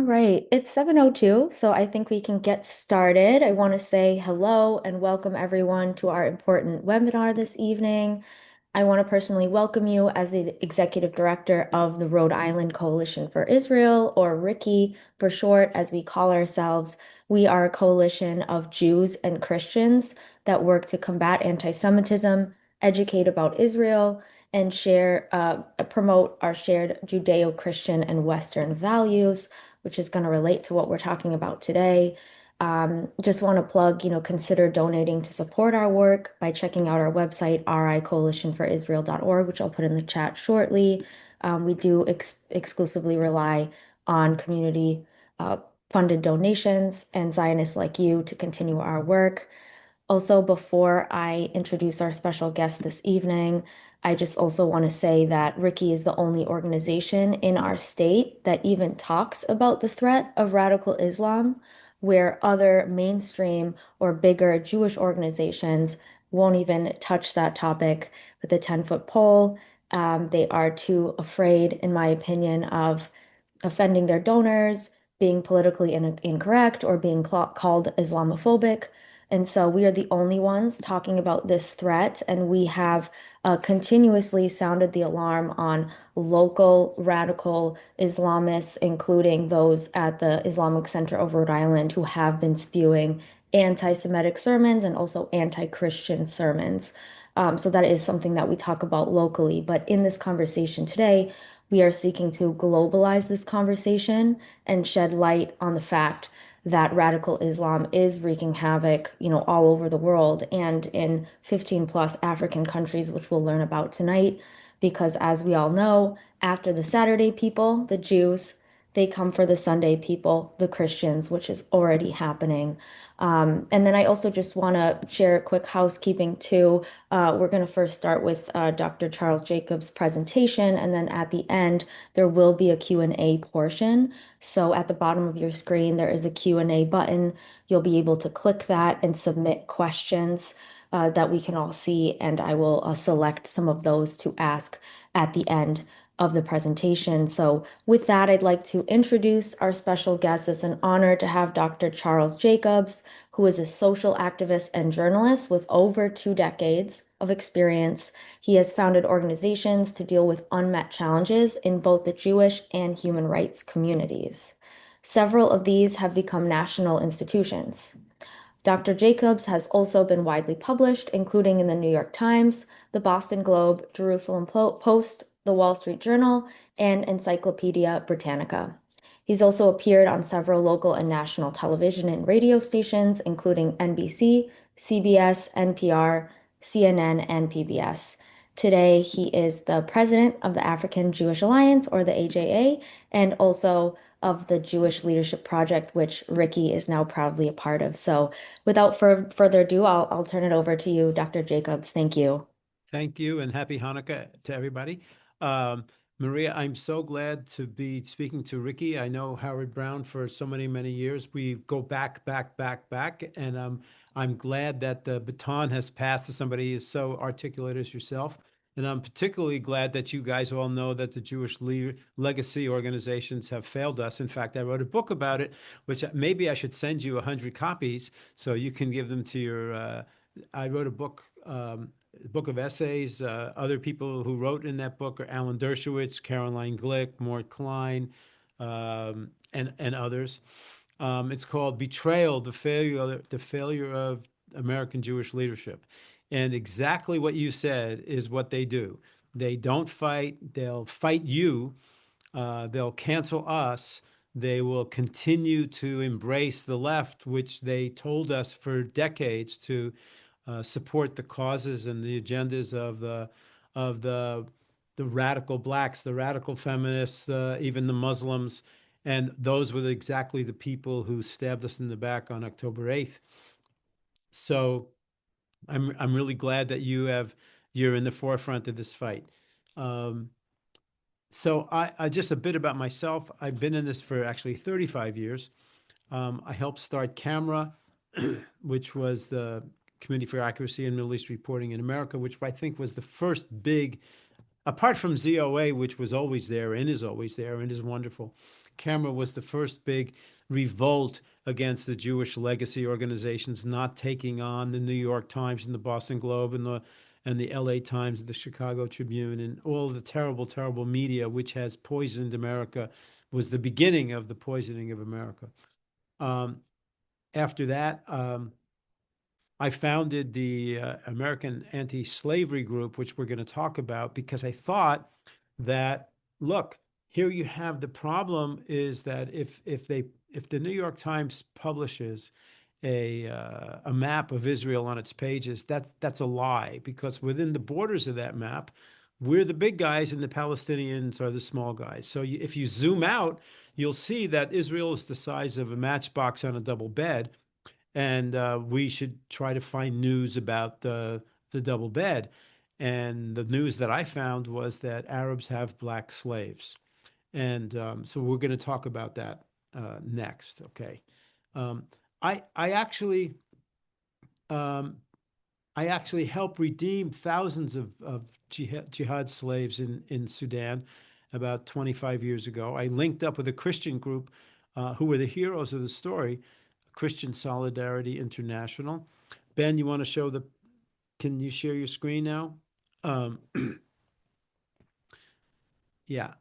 right, it's 7:02, so I think we can get started. I want to say hello and welcome everyone to our important webinar this evening. I want to personally welcome you as the Executive Director of the Rhode Island Coalition for Israel, or RICI for short, as we call ourselves. We are a coalition of Jews and Christians that work to combat anti-Semitism, educate about Israel, and promote our shared Judeo-Christian and Western values, which is going to relate to what we're talking about today. Just want to plug, consider donating to support our work by checking out our website, ricoalitionforisrael.org, which I'll put in the chat shortly. We do exclusively rely on community funded donations and Zionists like you to continue our work. Also, before I introduce our special guest this evening, I just also want to say that Ricky is the only organization in our state that even talks about the threat of radical Islam, where other mainstream or bigger Jewish organizations won't even touch that topic with a 10-foot pole. They are too afraid, in my opinion, of offending their donors, being politically incorrect, or being called Islamophobic. And so we are the only ones talking about this threat, and we have continuously sounded the alarm on local radical Islamists, including those at the Islamic Center of Rhode Island, who have been spewing anti-Semitic sermons and also anti-Christian sermons. So that is something that we talk about locally. But in this conversation today, we are seeking to globalize this conversation and shed light on the fact that radical Islam is wreaking havoc, all over the world and in 15 plus African countries, which we'll learn about tonight. Because as we all know, after the Saturday people, the Jews, they come for the Sunday people, the Christians, which is already happening. And then I also just want to share a quick housekeeping too. We're going to first start with Dr. Charles Jacobs' presentation, and then at the end, there will be a Q&A portion. So at the bottom of your screen, there is a Q&A button. You'll be able to click that and submit questions that we can all see, and I will select some of those to ask at the end of the presentation. So with that, I'd like to introduce our special guest. It's an honor to have Dr. Charles Jacobs, who is a social activist and journalist with over 2 decades of experience. He has founded organizations to deal with unmet challenges in both the Jewish and human rights communities. Several of these have become national institutions. Dr. Jacobs has also been widely published, including in the New York Times, the Boston Globe, Jerusalem Post, the Wall Street Journal, and Encyclopedia Britannica. He's also appeared on several local and national television and radio stations, including NBC, CBS, NPR, CNN, and PBS. Today, he is the president of the African Jewish Alliance, or the AJA, and also of the Jewish Leadership Project, which Ricky is now proudly a part of. So, without further ado, I'll turn it over to you, Dr. Jacobs. Thank you. Thank you, and happy Hanukkah to everybody. Um, Maria, I'm so glad to be speaking to Ricky. I know Howard Brown for so many, many years. We go back, and I'm glad that the baton has passed to somebody as so articulate as yourself. And I'm particularly glad that you guys all know that the Jewish legacy organizations have failed us. In fact, I wrote a book about it, which maybe I should send you 100 copies so you can give them to your. I wrote a book of essays. Other people who wrote in that book are Alan Dershowitz, Caroline Glick, Mort Klein, and others. It's called "Betrayal: The Failure of American Jewish Leadership," and exactly what you said is what they do. They don't fight; they'll fight you. They'll cancel us. They will continue to embrace the left, which they told us for decades to support the causes and the agendas of the radical blacks, the radical feminists, even the Muslims, and those were exactly the people who stabbed us in the back on October 8th. So I'm really glad that you're in the forefront of this fight. Um, so I just a bit about myself. I've been in this for actually 35 years. I helped start Camera, which was the Committee for Accuracy and Middle East Reporting in America, which I think was the first big, apart from ZOA, which was always there and is always there and is wonderful. camera was the first big revolt against the Jewish legacy organizations not taking on the New York Times and the Boston Globe and the LA Times and the Chicago Tribune and all the terrible, terrible media which has poisoned America, was the beginning of the poisoning of America. Um, After that, I founded the American Anti-Slavery Group, which we're going to talk about, because I thought that, look, here you have the problem is that if the New York Times publishes a map of Israel on its pages, that's a lie, because within the borders of that map, we're the big guys and the Palestinians are the small guys. So if you zoom out, you'll see that Israel is the size of a matchbox on a double bed, and we should try to find news about the double bed. And the news that I found was that Arabs have black slaves. And so we're going to talk about that next. Okay. Um, I, I actually um, I actually helped redeem thousands of jihad slaves in Sudan about 25 years ago. I linked up with a Christian group who were the heroes of the story, Christian Solidarity International. Ben, you want to show the, can you share your screen now? Um, yeah.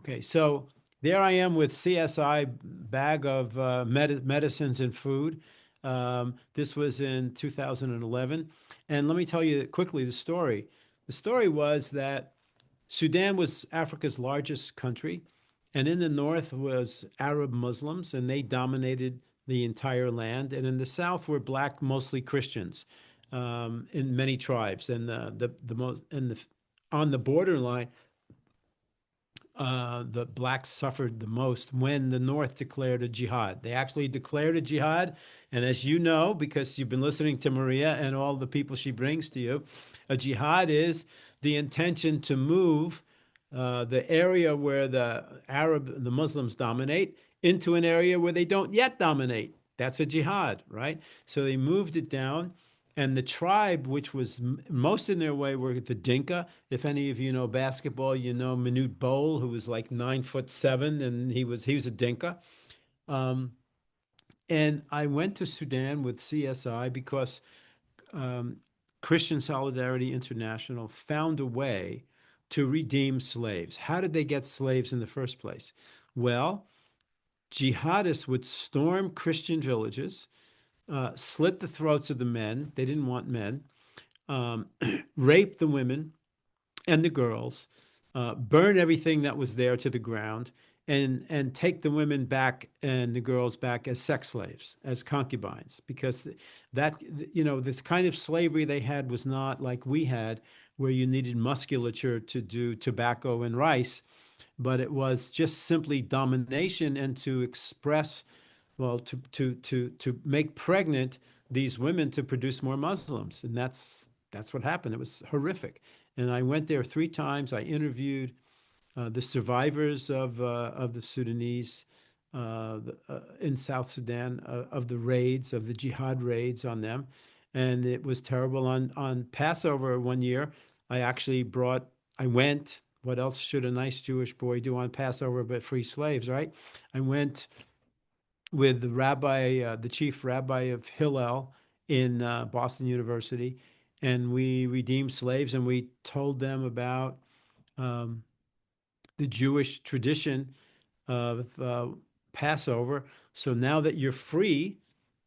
Okay. So there I am with CSI bag of medicines and food. This was in 2011. And let me tell you quickly the story. The story was that Sudan was Africa's largest country, and in the north was Arab Muslims, and they dominated the entire land. And in the south were black, mostly Christians, in many tribes. And the most and the on the borderline, the blacks suffered the most when the North declared a jihad. They actually declared a jihad. And as you know, because you've been listening to Maria and all the people she brings to you, a jihad is the intention to move the area where the Muslims dominate into an area where they don't yet dominate. That's a jihad, right? So they moved it down. And the tribe, which was most in their way, were the Dinka. If any of you know basketball, you know Manute Bol, who was like 9'7", and he was a Dinka. Um, and I went to Sudan with CSI because um, Christian Solidarity International found a way to redeem slaves. How did they get slaves in the first place? Well, jihadists would storm Christian villages, slit the throats of the men. They didn't want men. um, Rape the women and the girls, burn everything that was there to the ground, and take the women back and the girls back as sex slaves, as concubines, because that this kind of slavery they had was not like we had, where you needed musculature to do tobacco and rice, but it was just simply domination and to express, well, to make pregnant these women to produce more Muslims, and that's what happened. It was horrific, and I went there 3 times. I interviewed the survivors of the Sudanese in South Sudan, of the raids, of the jihad raids on them, and it was terrible. On Passover one year, I actually brought. I went. What else should a nice Jewish boy do on Passover but free slaves, right? I went with the rabbi, the chief rabbi of Hillel in Boston University, and we redeemed slaves, and we told them about um, the Jewish tradition of Passover. So now that you're free,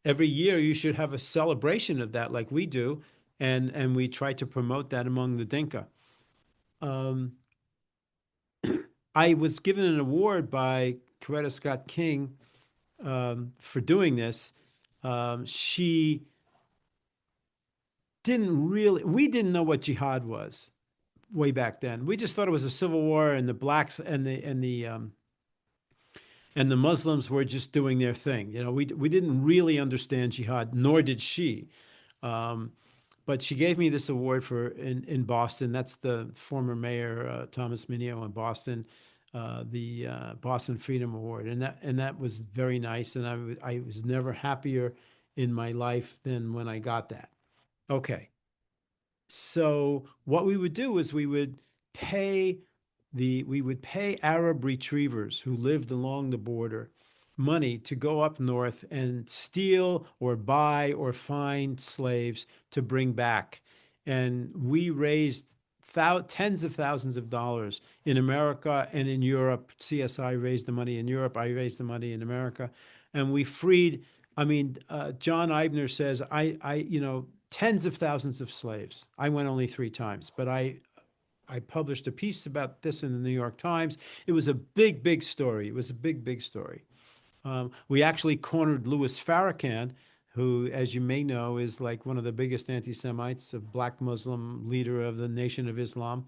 every year you should have a celebration of that, like we do, and we try to promote that among the Dinka. Um, I was given an award by Coretta Scott King for doing this. She didn't really, we didn't know what jihad was way back then. We just thought it was a civil war, and the blacks and the Muslims were just doing their thing. We didn't really understand jihad, nor did she. Um, but she gave me this award for in Boston. That's the former mayor Thomas Minio in Boston, the Boston Freedom Award, and that was very nice. And I was never happier in my life than when I got that. Okay, so what we would do is we would pay. we would pay Arab retrievers who lived along the border money to go up north and steal or buy or find slaves to bring back. And we raised tens of thousands of dollars in America and in Europe. CSI raised the money in Europe. I raised the money in America. And we freed, I mean, John Eibner says, tens of thousands of slaves. I went only 3 times, but I published a piece about this in the New York Times. It was a big, big story. It was a big, big story. We actually cornered Louis Farrakhan, who, as you may know, is like one of the biggest anti Semites, a black Muslim leader of the Nation of Islam,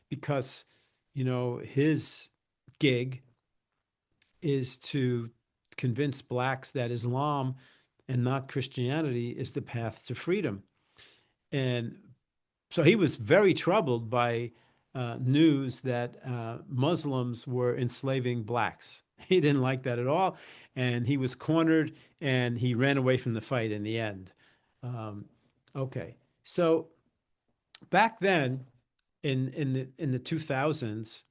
because, his gig is to convince blacks that Islam and not Christianity is the path to freedom. And so he was very troubled by news that Muslims were enslaving blacks. He didn't like that at all, and he was cornered, and he ran away from the fight in the end. Um, okay, so back then in the 2000s,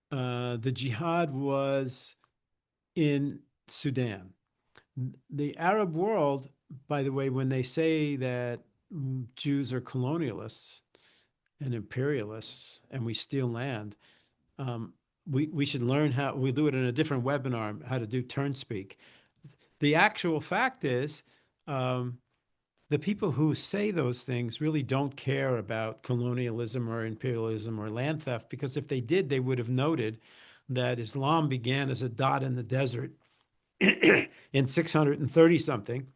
the jihad was in Sudan. The Arab world, by the way, when they say that Jews are colonialists and imperialists and we steal land, um, we should learn how, we'll do it in a different webinar, how to do turn speak. The actual fact is, um, the people who say those things really don't care about colonialism or imperialism or land theft, because if they did, they would have noted that Islam began as a dot in the desert in 630 something.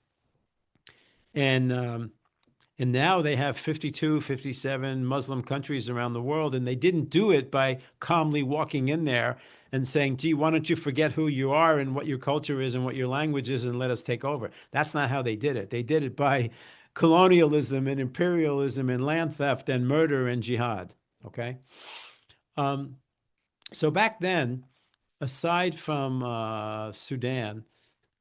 And and now they have 52, 57 Muslim countries around the world. And they didn't do it by calmly walking in there and saying, gee, why don't you forget who you are and what your culture is and what your language is and let us take over? That's not how they did it. They did it by colonialism and imperialism and land theft and murder and jihad. Okay. Um, so back then, aside from Sudan,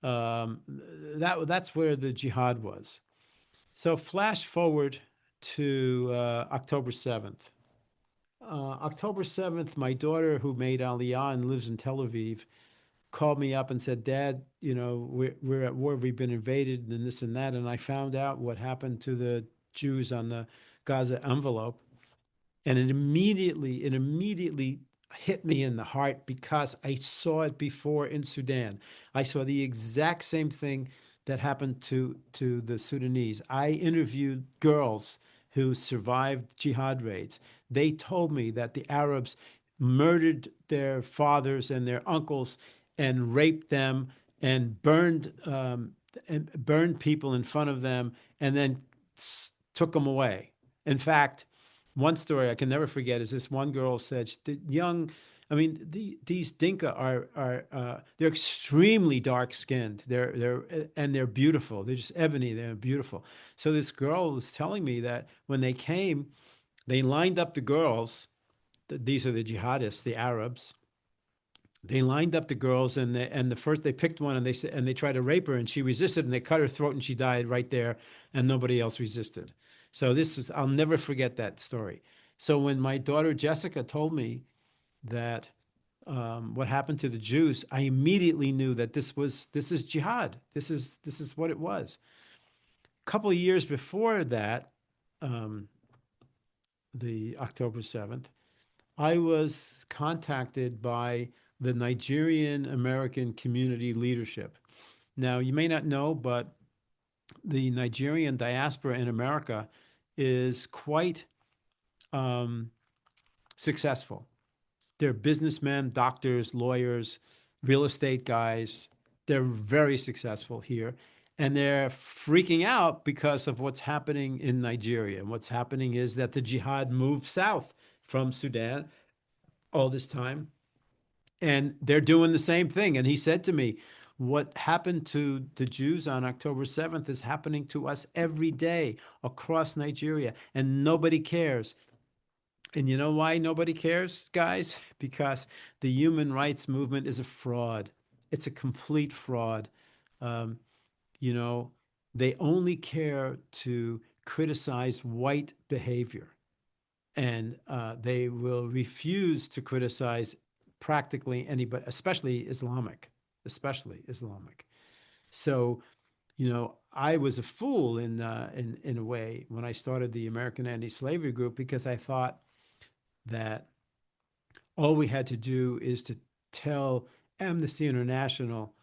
that's where the jihad was. So flash forward to October 7th. October 7th, my daughter, who made Aliyah and lives in Tel Aviv, called me up and said, Dad, we're at war. We've been invaded and this and that. And I found out what happened to the Jews on the Gaza envelope. And it immediately hit me in the heart because I saw it before in Sudan. I saw the exact same thing that happened to the Sudanese. I interviewed girls who survived jihad raids. They told me that the Arabs murdered their fathers and their uncles and raped them and burned people in front of them and then took them away. In fact, one story I can never forget is this one girl said, the young, I mean, these Dinka are they're extremely dark skinned. They're beautiful. They're just ebony. They're beautiful. So this girl was telling me that when they came, they lined up the girls. These are the jihadists, the Arabs. They lined up the girls, and the first they picked one, and they tried to rape her, and she resisted, and they cut her throat, and she died right there, and nobody else resisted. So I'll never forget that story. So when my daughter Jessica told me that what happened to the Jews, I immediately knew that this is jihad. This is what it was. A couple of years before that, um, the October 7th, I was contacted by the Nigerian American Community Leadership. Now, you may not know, but the Nigerian diaspora in America is quite um, successful. They're businessmen, doctors, lawyers, real estate guys. They're very successful here. And they're freaking out because of what's happening in Nigeria. And what's happening is that the jihad moved south from Sudan all this time. And they're doing the same thing. And he said to me, what happened to the Jews on October 7th is happening to us every day across Nigeria, and nobody cares. And you know why nobody cares, guys? Because the human rights movement is a fraud. It's a complete fraud. Um, you know, they only care to criticize white behavior. and they will refuse to criticize practically anybody, especially Islamic. So, I was a fool in a way when I started the American Anti-Slavery Group because I thought that all we had to do is to tell Amnesty International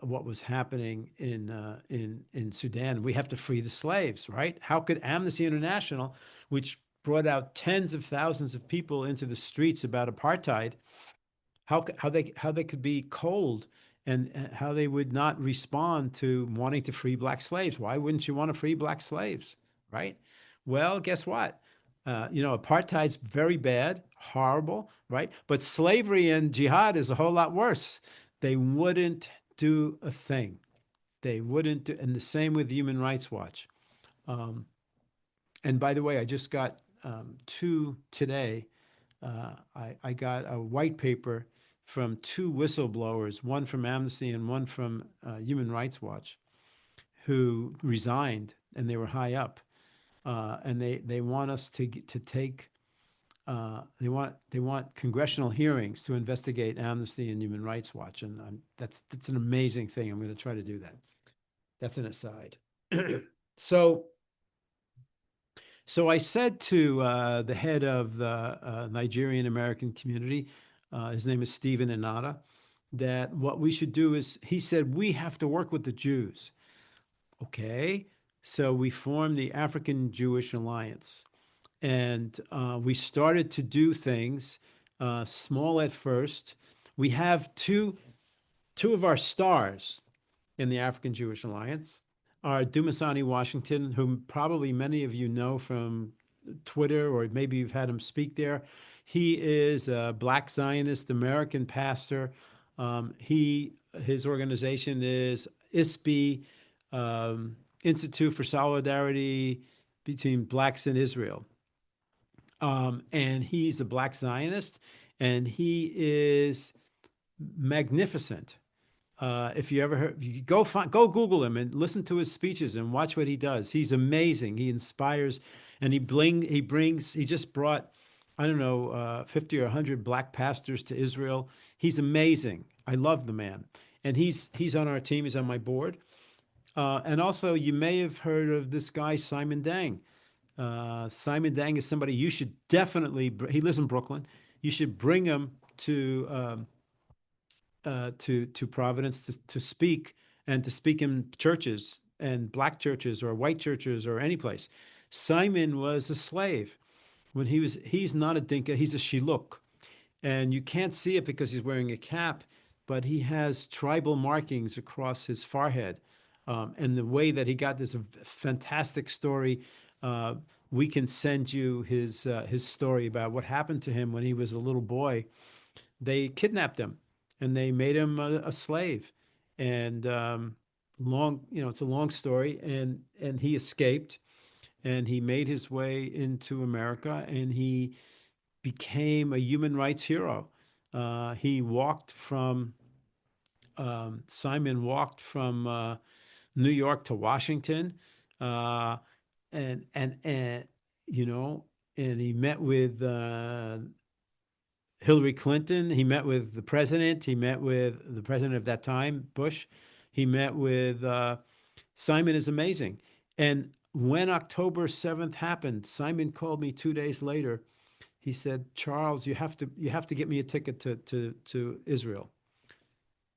what was happening in Sudan. We have to free the slaves, right? How could Amnesty International, which brought out tens of thousands of people into the streets about apartheid, how they could be cold and how they would not respond to wanting to free black slaves? Why wouldn't you want to free black slaves, right? Well, guess what? Apartheid's very bad, horrible, right? But slavery and jihad is a whole lot worse. They wouldn't do a thing. They wouldn't do, and the same with Human Rights Watch. Um, and by the way, I just got two today. I got a white paper from two whistleblowers, one from Amnesty and one from Human Rights Watch, who resigned and they were high up, and they want us to take they want congressional hearings to investigate Amnesty and Human Rights Watch, and that's an amazing thing. I'm going to try to do that. That's an aside. so So I said to the head of the Nigerian American community, his name is Stephen Inada, that what we should do is, he said, we have to work with the Jews. Okay. So we formed the African Jewish Alliance and we started to do things small at first. We have two of our stars in the African Jewish Alliance are Dumasani Washington, whom probably many of you know from Twitter, or maybe you've had him speak there. He is a Black Zionist American pastor. His organization is ISBI, Institute for Solidarity between Blacks in Israel. And he's a Black Zionist, and he is magnificent. If you ever heard, if you go Google him and listen to his speeches and watch what he does. He's amazing. He inspires, and he just brought, I don't know, 50 or 100 black pastors to Israel. He's amazing. I love the man, and he's on our team. He's on my board. And also, you may have heard of this guy Simon Dang. Simon Dang is somebody you should definitely. He lives in Brooklyn. You should bring him to Providence to speak and to speak in churches and black churches or white churches or any place. Simon was a slave he's not a Dinka, he's a Shiluk. And you can't see it because he's wearing a cap, but he has tribal markings across his forehead. And the way that he got this a fantastic story. We can send you his story about what happened to him when he was a little boy. They kidnapped him and they made him a slave. And it's a long story. And he escaped and he made his way into America and he became a human rights hero. He walked from Simon walked from New York to Washington, uh, and you know, and he met with Hillary Clinton. He met with the president. He met with the president of that time, Bush. He met with Simon is amazing. And when October 7th happened, Simon called me 2 days later. He said, "Charles, you have to get me a ticket to Israel."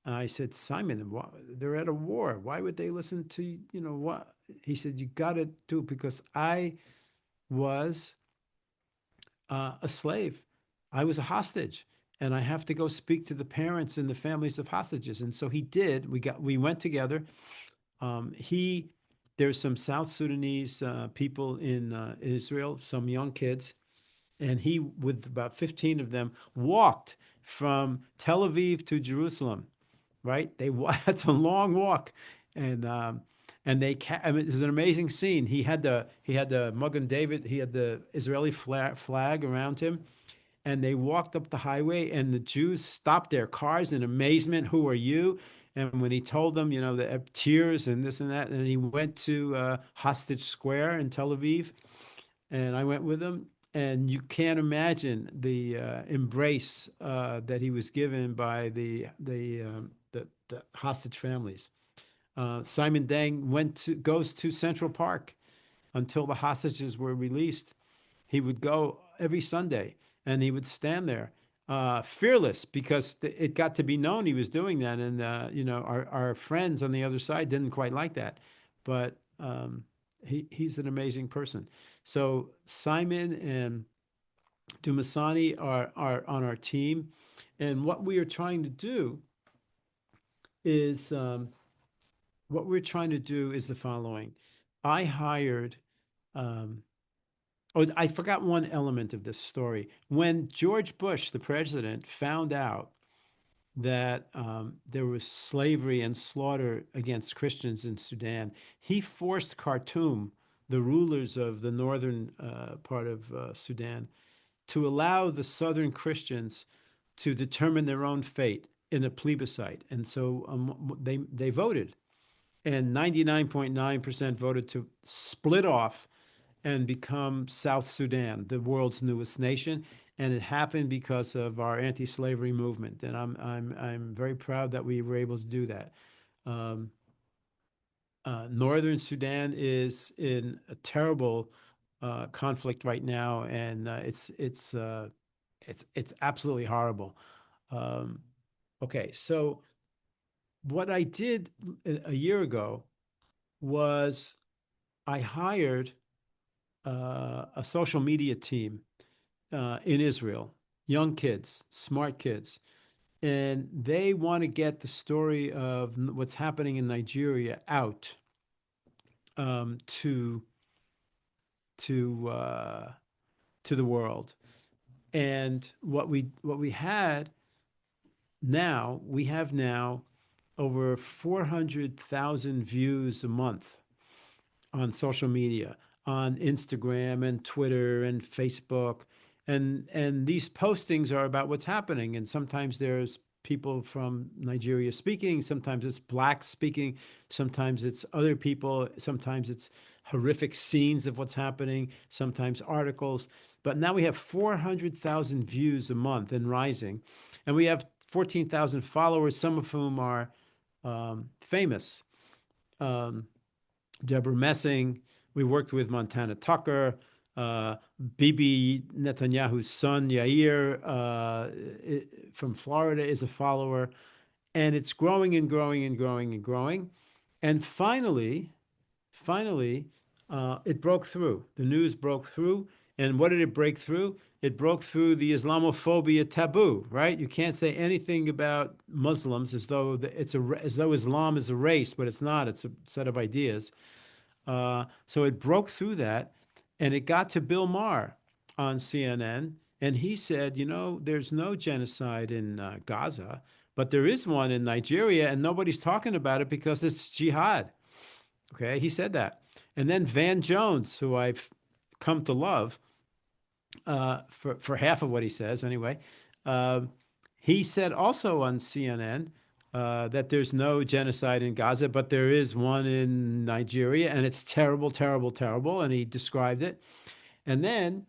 I said, "Simon, they're at a war. Why would they listen to what?" He said, "You got to do it because I was a slave. I was a hostage, and I have to go speak to the parents and the families of hostages." And so he did. We went together. He There's some South Sudanese people in Israel, some young kids, and he, with about 15 of them, walked from Tel Aviv to Jerusalem. Right? That's a long walk, and I mean, it's an amazing scene. He had the Magen David, he had the Israeli flag around him, and they walked up the highway, and the Jews stopped their cars in amazement. Who are you? And when he told them, the tears and this and that, and he went to Hostage Square in Tel Aviv, and I went with him, and you can't imagine the embrace that he was given by the hostage families. Simon Dang goes to Central Park until the hostages were released. He would go every Sunday and he would stand there, fearless, because it got to be known he was doing that. And, our friends on the other side didn't quite like that. But he's an amazing person. So Simon and Dumasani are on our team. And is what we're trying to do is the following. I hired um, Oh, I forgot one element of this story. When George Bush, the president, found out that there was slavery and slaughter against Christians in Sudan, he forced Khartoum, the rulers of the northern part of Sudan, to allow the southern Christians to determine their own fate in a plebiscite. And so they voted, and 99.9% voted to split off and become South Sudan, the world's newest nation. And it happened because of our anti-slavery movement. And I'm very proud that we were able to do that. Um, Northern Sudan is in a terrible conflict right now, and it's absolutely horrible. Um, okay, so what I did a year ago was I hired a social media team in Israel, young kids, smart kids, and they want to get the story of what's happening in Nigeria out um, to to uh, to the world. And we have now over 400,000 views a month on social media, on Instagram and Twitter and Facebook. And these postings are about what's happening. And sometimes there's people from Nigeria speaking, sometimes it's blacks speaking, sometimes it's other people, sometimes it's horrific scenes of what's happening, sometimes articles. But now we have 400,000 views a month and rising. And we have 14,000 followers, some of whom are famous. Um, Deborah Messing. We worked with Montana Tucker. Bibi Netanyahu's son, Yair, from Florida, is a follower. And it's growing and growing and growing and growing. And finally, it broke through. The news broke through. And what did it break through? It broke through the Islamophobia taboo, right? You can't say anything about Muslims as though as though Islam is a race, but it's not. It's a set of ideas. So it broke through that, and it got to Bill Maher on CNN, and he said, there's no genocide in Gaza, but there is one in Nigeria, and nobody's talking about it because it's jihad. Okay, he said that. And then Van Jones, who I've come to love for half of what he says anyway, uh, he said also on CNN that there's no genocide in Gaza, but there is one in Nigeria, and it's terrible, terrible, terrible. And he described it. And then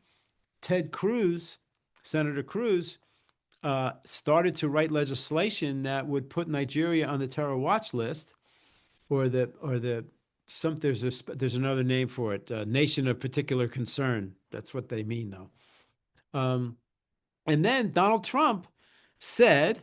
Ted Cruz, Senator Cruz, started to write legislation that would put Nigeria on the terror watch list, or the some there's another name for it, nation of particular concern. That's what they mean, though. And then Donald Trump said,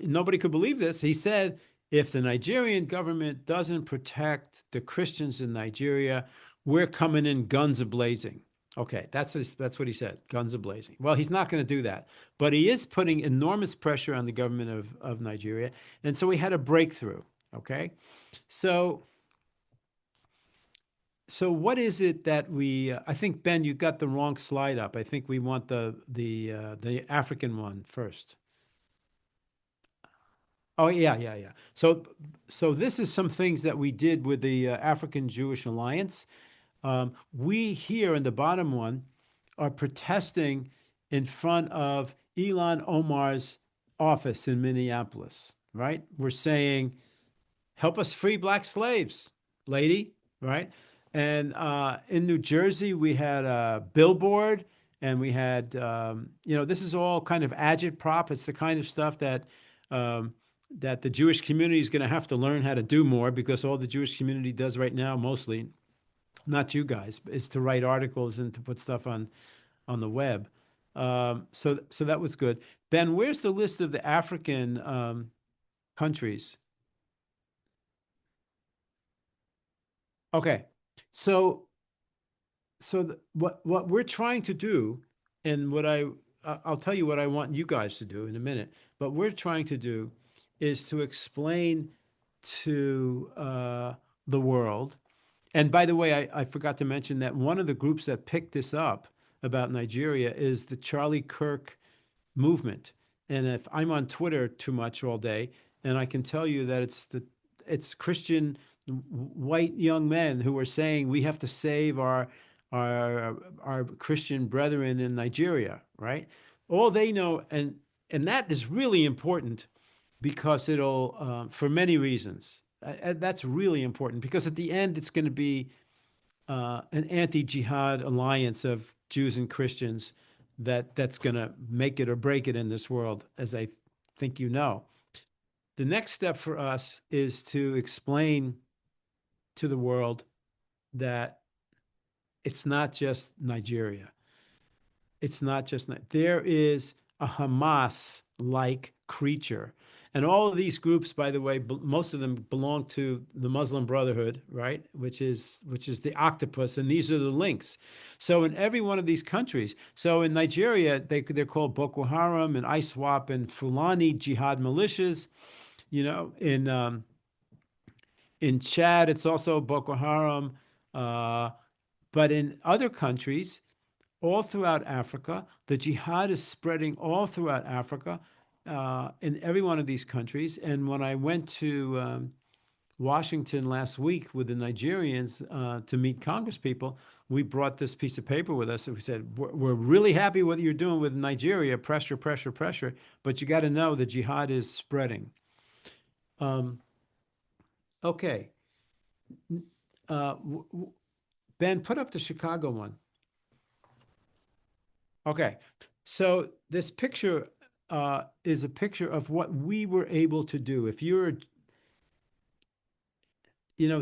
nobody could believe this. He said, if the Nigerian government doesn't protect the Christians in Nigeria, we're coming in guns a-blazing. Okay, that's what he said, guns a-blazing. Well, he's not going to do that, but he is putting enormous pressure on the government of Nigeria. And so we had a breakthrough. Okay, so what is it that I think, Ben, you got the wrong slide up. I think we want the African one first. Oh, yeah, yeah, yeah. So this is some things that we did with the African Jewish Alliance. We here in the bottom one are protesting in front of Elon Omar's office in Minneapolis, right? We're saying, help us free black slaves, lady, right? And in New Jersey, we had a billboard, and we had, this is all kind of agitprop. It's the kind of stuff um, that the Jewish community is going to have to learn how to do more, because all the Jewish community does right now, mostly, not you guys, is to write articles and to put stuff on the web. So that was good. Ben, where's the list of the African countries? Okay, so what we're trying to do, and I'll tell you what I want you guys to do in a minute. But we're trying to do is to explain to the world. And by the way, I forgot to mention that one of the groups that picked this up about Nigeria is the Charlie Kirk movement. And if I'm on Twitter too much all day, and I can tell you that it's Christian white young men who are saying we have to save our Christian brethren in Nigeria, right? All they know, and that is really important, because it'll for many reasons. That's really important, because at the end it's going to be an anti-jihad alliance of Jews and Christians that's going to make it or break it in this world, as I think you know. The next step for us is to explain to the world that it's not just Nigeria. It's not just there is a Hamas like creature. And all of these groups, by the way, most of them belong to the Muslim Brotherhood, right? Which is the octopus, and these are the links. So in every one of these countries, so in Nigeria, they're called Boko Haram and ISWAP and Fulani Jihad militias. In Chad, it's also Boko Haram. Uh, but in other countries, all throughout Africa. The jihad is spreading all throughout Africa, in every one of these countries. And when I went to Washington last week with the Nigerians to meet Congress people, we brought this piece of paper with us. And we said, we're really happy what you're doing with Nigeria, pressure, pressure, pressure. But you got to know the jihad is spreading. Um, okay. Ben, put up the Chicago one. Okay. So this picture is a picture of what we were able to do. If you're,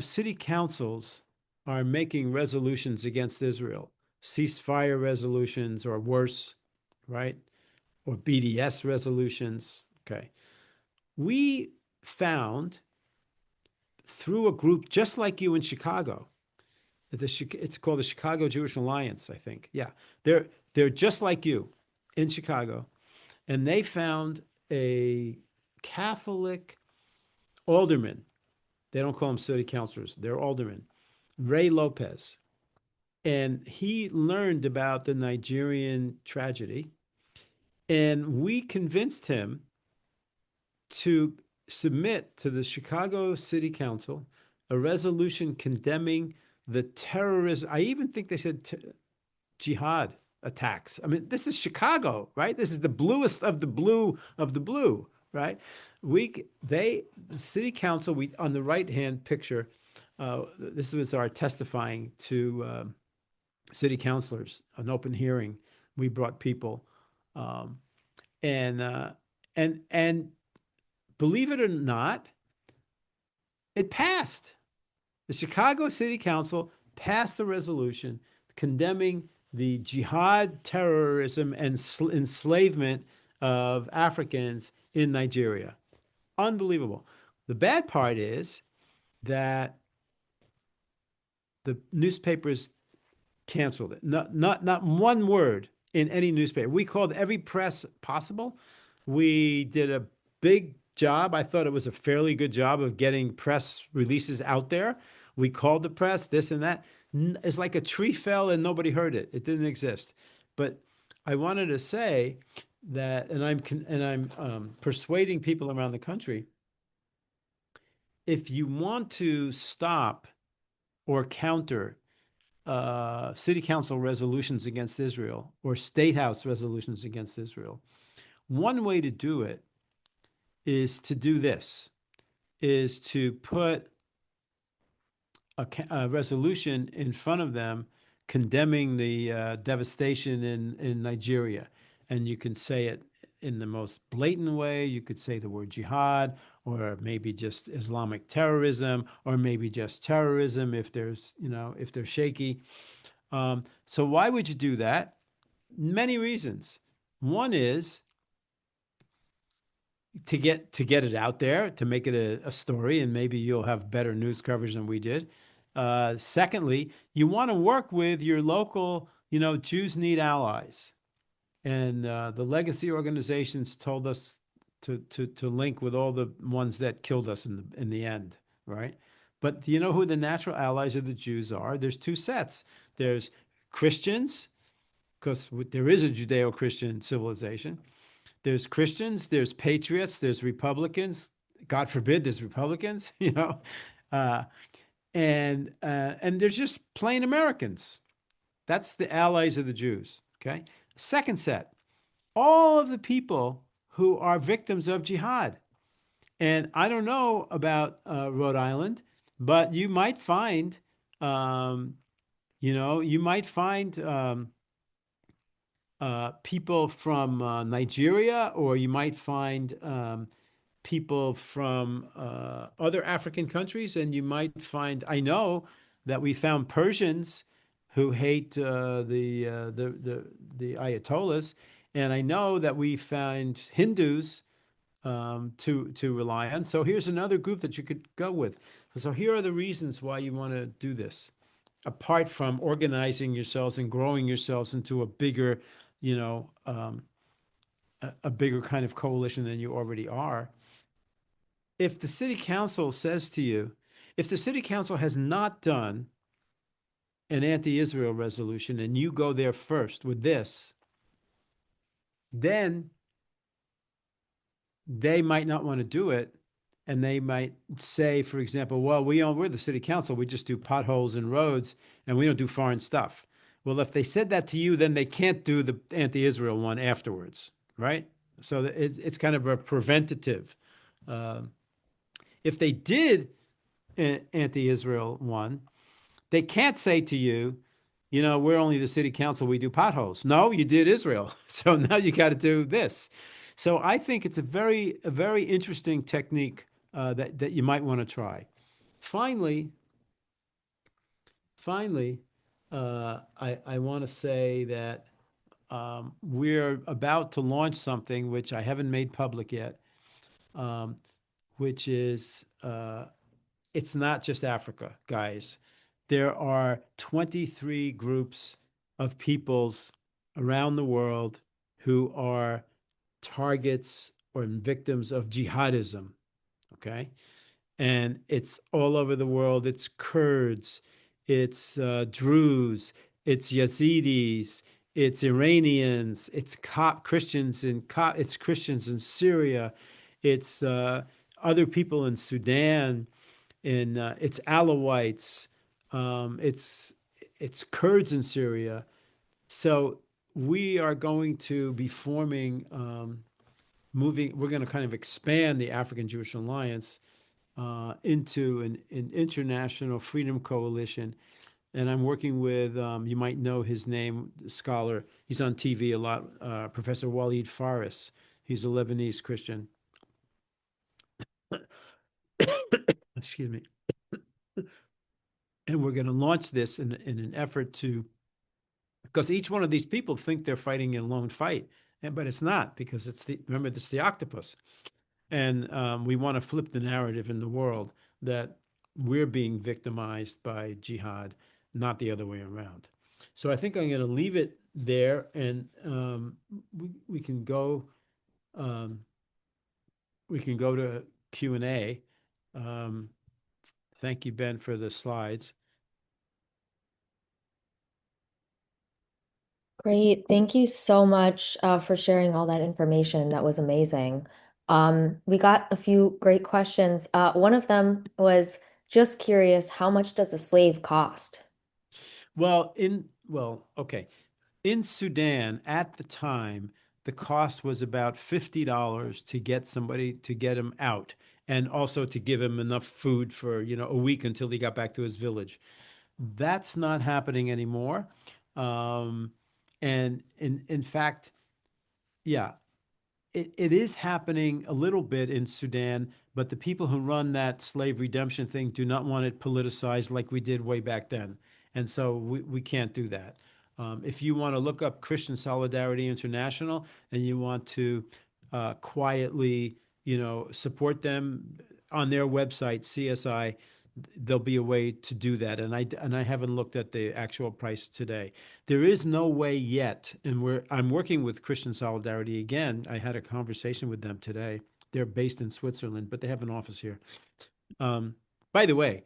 city councils are making resolutions against Israel, ceasefire resolutions or worse, right? Or BDS resolutions. Okay. We found through a group just like you in Chicago, it's called the Chicago Jewish Alliance, I think. Yeah. They're just like you in Chicago. And they found a Catholic alderman. They don't call them city councilors, they're aldermen, Ray Lopez. And he learned about the Nigerian tragedy. And we convinced him to submit to the Chicago City Council a resolution condemning the terrorism. I even think they said jihad attacks. I mean, this is Chicago, right? This is the bluest of the blue of the blue, right? The city council, we on the right hand picture, this was our testifying to city councilors, an open hearing. We brought people, um, and and believe it or not, it passed. The Chicago City Council passed a resolution condemning the jihad terrorism and enslavement of Africans in Nigeria. Unbelievable. The bad part is that the newspapers canceled it. Not one word in any newspaper. We called every press possible. We did a big job. I thought it was a fairly good job of getting press releases out there. We called the press, this and that. It's like a tree fell and nobody heard it. It didn't exist. But I wanted to say that, and I'm persuading people around the country. If you want to stop or counter city council resolutions against Israel or state house resolutions against Israel, one way to do it is to do this, is to put a resolution in front of them condemning the devastation in Nigeria. And you can say it in the most blatant way. You could say the word jihad, or maybe just Islamic terrorism, or maybe just terrorism if there's, if they're shaky. So why would you do that? Many reasons. One is to get it out there, to make it a story, and maybe you'll have better news coverage than we did. Secondly, you want to work with your local, Jews need allies, and the legacy organizations told us to link with all the ones that killed us in the end, right? But do you know who the natural allies of the Jews are? There's two sets. There's Christians, because there is a Judeo-Christian civilization. There's Christians, there's patriots, there's Republicans. God forbid there's Republicans, uh, and there's just plain Americans. That's the allies of the Jews. Okay. Second set, all of the people who are victims of jihad. And I don't know about Rhode Island, but um, you might find people from Nigeria, or you might find people from other African countries, and you might find. I know that we found Persians who hate the Ayatollahs, and I know that we found Hindus to rely on. So here's another group that you could go with. So here are the reasons why you want to do this, apart from organizing yourselves and growing yourselves into a bigger, you know, a bigger kind of coalition than you already are. If the city council says to you, if the city council has not done an anti-Israel resolution and you go there first with this, then they might not want to do it. And they might say, for example, well, we're the city council. We just do potholes and roads and we don't do foreign stuff. Well, if they said that to you, then they can't do the anti-Israel one afterwards, right? So it's kind of a preventative. Uh, if they did an anti-Israel one, they can't say to you, we're only the city council, we do potholes. No, you did Israel. So now you got to do this. So I think it's a very interesting technique that you might want to try. Finally, finally, I want to say that we're about to launch something which I haven't made public yet, um, which is it's not just Africa, guys. There are 23 groups of peoples around the world who are targets or victims of jihadism. Okay. And it's all over the world. It's Kurds, it's Druze, it's Yazidis, it's Iranians, it's it's Christians in Syria, it's other people in Sudan, it's Alawites, it's Kurds in Syria. So we are going to be forming, moving. We're going to kind of expand the African Jewish Alliance into an international freedom coalition. And I'm working with, you might know his name, scholar. He's on TV a lot, Professor Walid Faris. He's a Lebanese Christian. Excuse me. And we're going to launch this in an effort to, because each one of these people think they're fighting a lone fight, but it's not, because remember, it's the octopus. And we want to flip the narrative in the world that we're being victimized by jihad, not the other way around. So I think I'm going to leave it there, and we can go um, to Q&A. Um, thank you, Ben, for the slides. Great. Thank you so much for sharing all that information. That was amazing. We got a few great questions. One of them was just curious, how much does a slave cost? Okay. In Sudan at the time, the cost was about $50 to get somebody to get them out. and also to give him enough food for, a week until he got back to his village. That's not happening anymore. Um, and in fact, yeah, it is happening a little bit in Sudan, but the people who run that slave redemption thing do not want it politicized like we did way back then. And so we can't do that. If you want to look up Christian Solidarity International and you want to quietly, support them on their website, CSI, there'll be a way to do that. And I haven't looked at the actual price today. There is no way yet, and I'm working with Christian Solidarity again. I had a conversation with them today. They're based in Switzerland, but they have an office here. Um, by the way,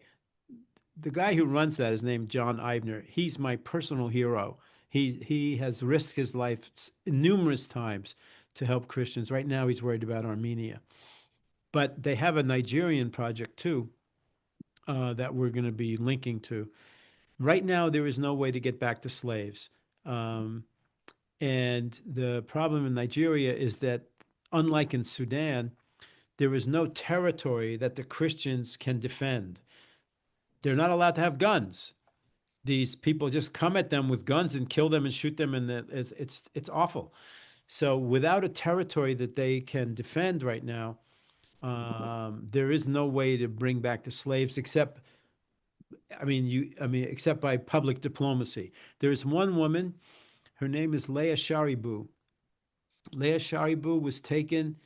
the guy who runs that is named John Eibner. He's my personal hero. He has risked his life numerous times to help Christians. Right now, he's worried about Armenia, but they have a Nigerian project too that we're going to be linking to. Right now, there is no way to get back to slaves. Um, and the problem in Nigeria is that, unlike in Sudan, there is no territory that the Christians can defend. They're not allowed to have guns. These people just come at them with guns and kill them and shoot them, and it's awful. So, without a territory that they can defend right now, there is no way to bring back the slaves except except by public diplomacy. There's one woman, her name is Leah Sharibu. Leah Sharibu was taken.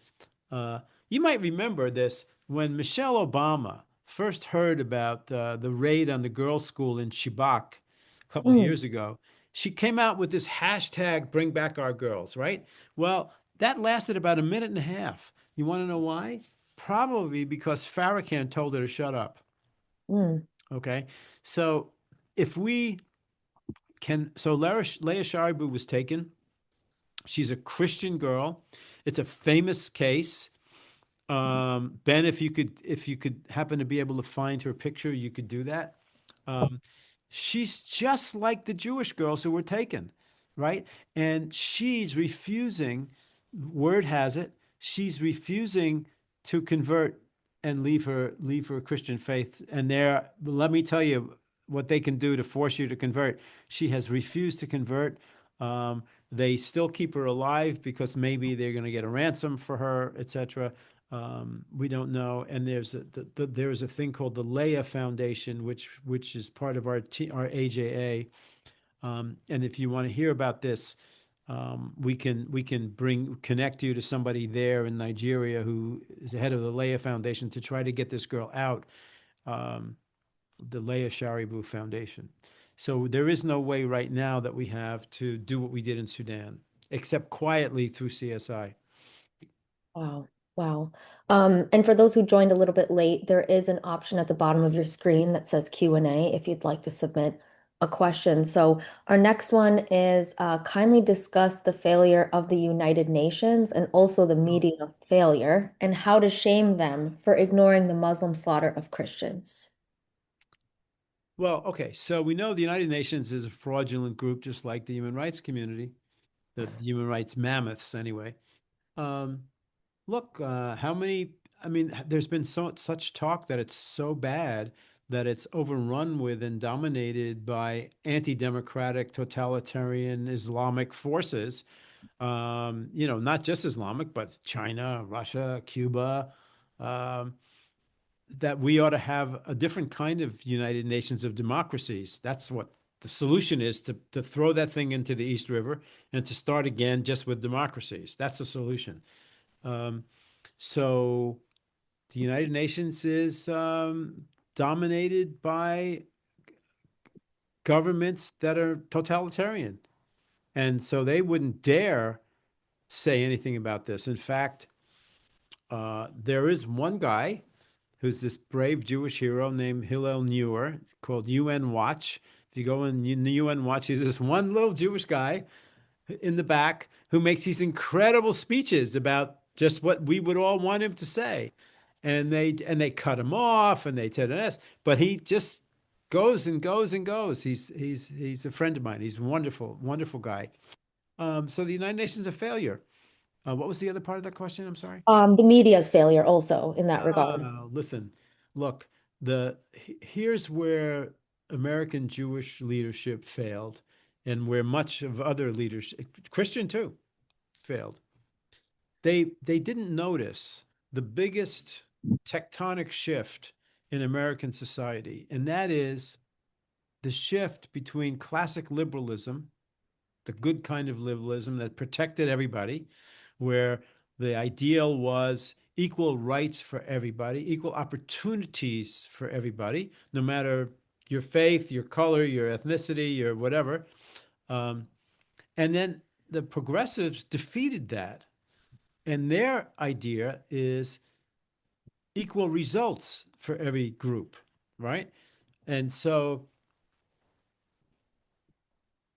Uh, you might remember this when Michelle Obama first heard about the raid on the girls' school in Chibok a couple of Mm, years ago. She came out with this hashtag "Bring Back Our Girls," right? Well, that lasted about a minute and a half. You want to know why? Probably because Farrakhan told her to shut up. mm, Okay, so if we so Leah Sharibu was taken. She's a Christian girl. It's a famous case. Ben, if you could happen to be able to find her picture, you could do that. Um, she's just like the Jewish girls who were taken, right? And she's refusing, word has it, she's refusing to convert and leave her Christian faith. And there, let me tell you what they can do to force you to convert. She has refused to convert. They still keep her alive because maybe they're going to get a ransom for her, etc. We don't know. And there's a thing called the Leah Foundation, which is part of our AJA. And if you want to hear about this, we can connect you to somebody there in Nigeria who is the head of the Leah Foundation to try to get this girl out. Um, the Leah Sharibu Foundation. So there is no way right now that we have to do what we did in Sudan, except quietly through CSI. wow. Wow. And for those who joined a little bit late, there is an option at the bottom of your screen that says Q&A if you'd like to submit a question. So our next one is kindly discuss the failure of the United Nations and also the Oh. media failure and how to shame them for ignoring the Muslim slaughter of Christians. Well, okay. So we know the United Nations is a fraudulent group, just like the human rights community, the human rights mammoths, anyway. Um, Look, how many? I mean, there's been such talk that it's so bad that it's overrun with and dominated by anti-democratic, totalitarian Islamic forces. Not just Islamic, but China, Russia, Cuba. Um, that we ought to have a different kind of United Nations of democracies. That's what the solution is to throw that thing into the East River and to start again just with democracies. That's the solution. Um, so the United Nations is dominated by governments that are totalitarian. And so they wouldn't dare say anything about this. In fact, there is one guy who's this brave Jewish hero named Hillel Neuer called UN Watch. If you go in the UN Watch, he's this one little Jewish guy in the back who makes these incredible speeches about just what we would all want him to say. And they cut him off and they did this, but he just goes and goes and goes. He's a friend of mine. He's a wonderful, wonderful guy. So the United Nations is a failure. What was the other part of that question? I'm sorry. The media's failure also in that regard. Listen, look, here's where American Jewish leadership failed, and where much of other leadership, Christian too, failed. They didn't notice the biggest tectonic shift in American society, and that is the shift between classic liberalism, the good kind of liberalism that protected everybody, where the ideal was equal rights for everybody, equal opportunities for everybody, no matter your faith, your color, your ethnicity, your whatever. Um, and then the progressives defeated that. And their idea is equal results for every group, right? And so,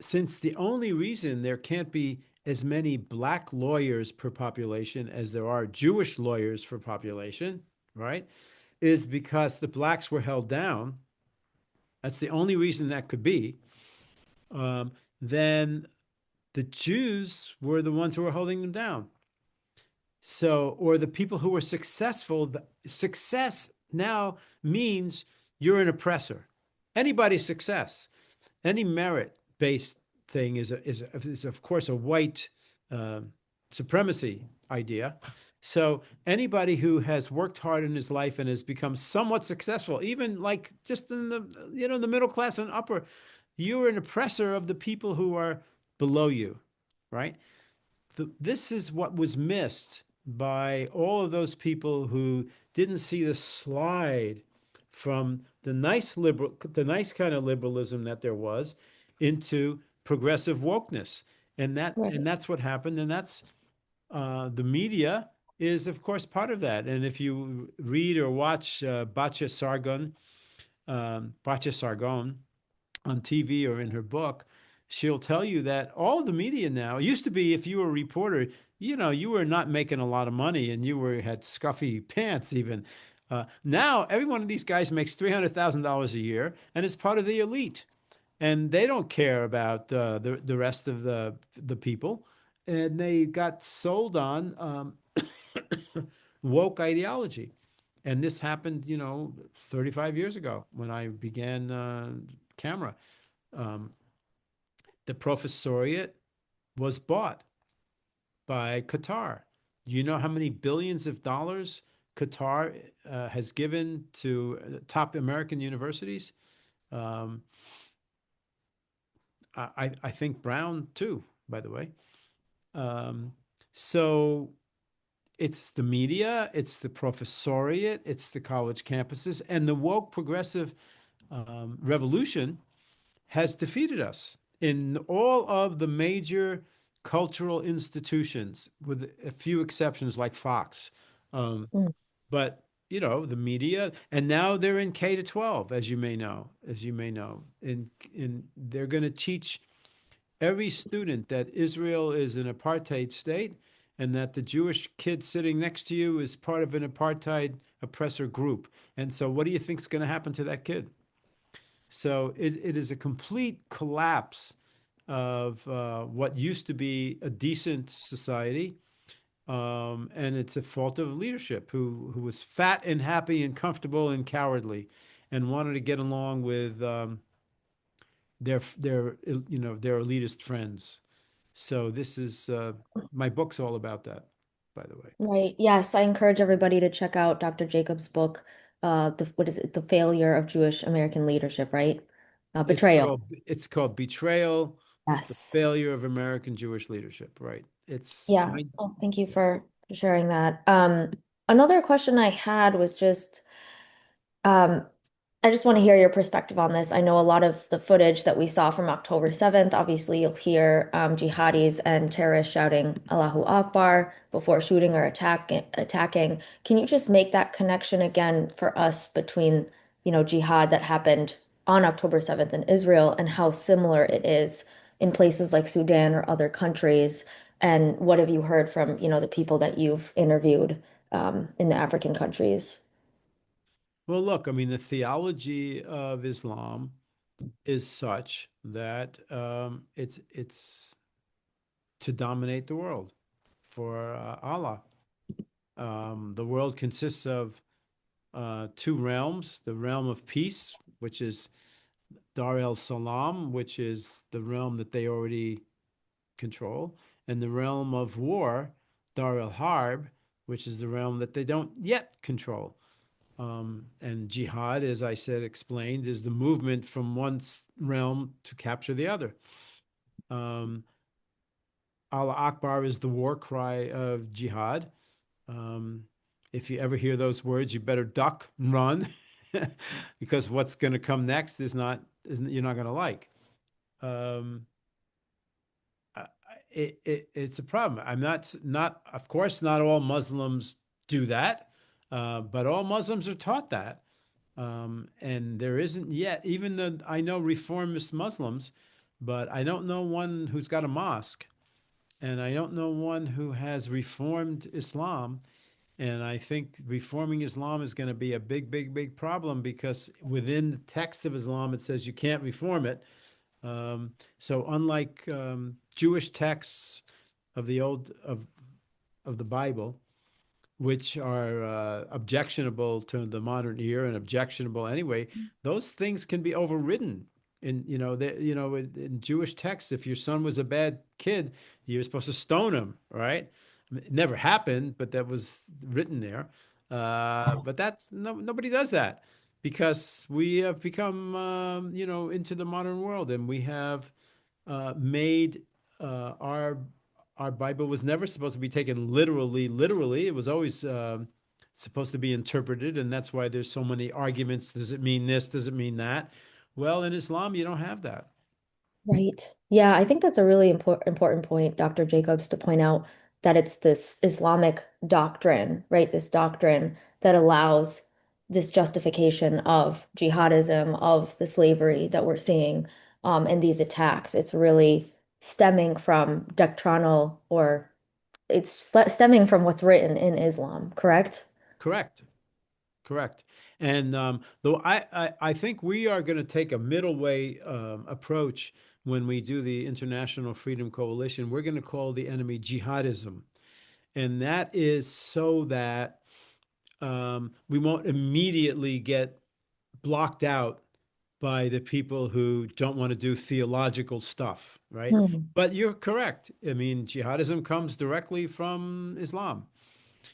since the only reason there can't be as many black lawyers per population as there are Jewish lawyers for population, right, is because the blacks were held down. That's the only reason that could be. Um, then the Jews were the ones who were holding them down. So, or the people who were successful, success now means you're an oppressor. Anybody's success, any merit-based thing is of course a white uh, supremacy idea. So anybody who has worked hard in his life and has become somewhat successful, even like just in the middle class and upper, you're an oppressor of the people who are below you, right? This is what was missed by all of those people who didn't see the slide from the nice kind of liberalism that there was into progressive wokeness. And Right. that's what happened. And that's the media is, of course, part of that. And if you read or watch Batya Sargon on TV or in her book, she'll tell you that all the media now, it used to be if you were a reporter, you were not making a lot of money and you were had scuffy pants even. Now every one of these guys makes $300,000 a year and is part of the elite, and they don't care about the rest of the people, and they got sold on woke ideology. And this happened, 35 years ago when I began camera. Um, the professoriate was bought by Qatar. Do you know how many billions of dollars Qatar has given to top American universities? Um, I think Brown too, by the way. Um, so it's the media, it's the professoriate, it's the college campuses, and the woke progressive revolution has defeated us in all of the major cultural institutions, with a few exceptions like Fox. Um, Mm. but the media, and now they're in K to 12, as you may know, and they're going to teach every student that Israel is an apartheid state and that the Jewish kid sitting next to you is part of an apartheid oppressor group. And so, what do you think is going to happen to that kid? So it is a complete collapse of what used to be a decent society. And it's a fault of leadership who was fat and happy and comfortable and cowardly and wanted to get along with their elitist friends. So this is my book's all about that, by the way. Right. Yes, I encourage everybody to check out Dr. Jacobs' book, what is it? The Failure of Jewish American Leadership, right? It's Betrayal. called it's called Betrayal, the Yes. Failure of American Jewish Leadership, right? It's Yeah. my Well, thank you for sharing that. Another question I had was just, um, I just want to hear your perspective on this. I know a lot of the footage that we saw from October 7th, obviously you'll hear jihadis and terrorists shouting Allahu Akbar before shooting or attacking. Can you just make that connection again for us between, jihad that happened on October 7th in Israel and how similar it is in places like Sudan or other countries? And what have you heard from, the people that you've interviewed in the African countries? Well, look, I mean, the theology of Islam is such that it's to dominate the world for Allah. The world consists of two realms: the realm of peace, which is Dar el Salam, which is the realm that they already control, and the realm of war, Dar el Harb, which is the realm that they don't yet control. And jihad, as I said, explained, is the movement from one realm to capture the other. Um, Allah Akbar is the war cry of jihad. Um, if you ever hear those words, you better duck and run because what's going to come next is you're not going to like. Um, it's a problem. I'm not of course not all Muslims do that, but all Muslims are taught that. And there isn't yet, even the I know reformist Muslims, but I don't know one who's got a mosque, and I don't know one who has reformed Islam. And I think reforming Islam is going to be a big, big, big problem because within the text of Islam it says you can't reform it. So unlike Jewish texts of the old of the Bible, which are objectionable to the modern ear and objectionable anyway, those things can be overridden. In Jewish texts, if your son was a bad kid, you were supposed to stone him, right? It never happened, but that was written there. But nobody does that because we have become, into the modern world, and we have made our Bible was never supposed to be taken literally. Literally, it was always supposed to be interpreted, and that's why there's so many arguments. Does it mean this? Does it mean that? Well, in Islam, you don't have that. Right. Yeah, I think that's a really important point, Dr. Jacobs, to point out that it's this Islamic doctrine, right? This doctrine that allows this justification of jihadism, of the slavery that we're seeing, and these attacks. It's really stemming from doctrinal, or it's stemming from what's written in Islam, correct? Correct. Correct. And though I think we are going to take a middle way approach when we do the International Freedom Coalition. We're going to call the enemy jihadism. And that is so that we won't immediately get blocked out by the people who don't want to do theological stuff, right? Hmm. But you're correct. I mean, jihadism comes directly from Islam.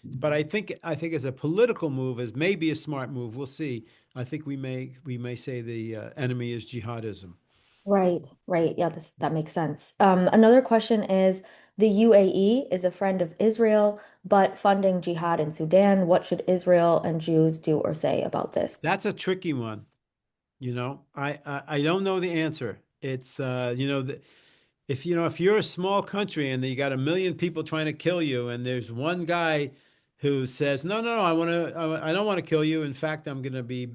But I think as a political move, as maybe a smart move, we'll see. I think we may say the enemy is jihadism. Right, right. Yeah, that makes sense. Another question is the UAE is a friend of Israel, but funding jihad in Sudan. What should Israel and Jews do or say about this? That's a tricky one. I don't know the answer. It's if you're a small country and you got a million people trying to kill you, and there's one guy who says, "No, no, no, I don't want to kill you. In fact, I'm going to be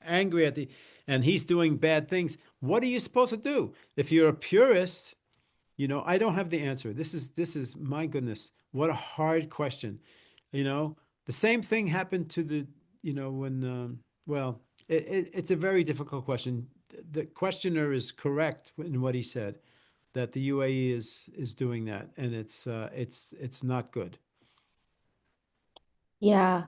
angry at and he's doing bad things." What are you supposed to do? If you're a purist, I don't have the answer. This is my goodness, what a hard question. You know, the same thing happened to when well, it's a very difficult question. The questioner is correct in what he said that the UAE is doing that, and it's not good. Yeah.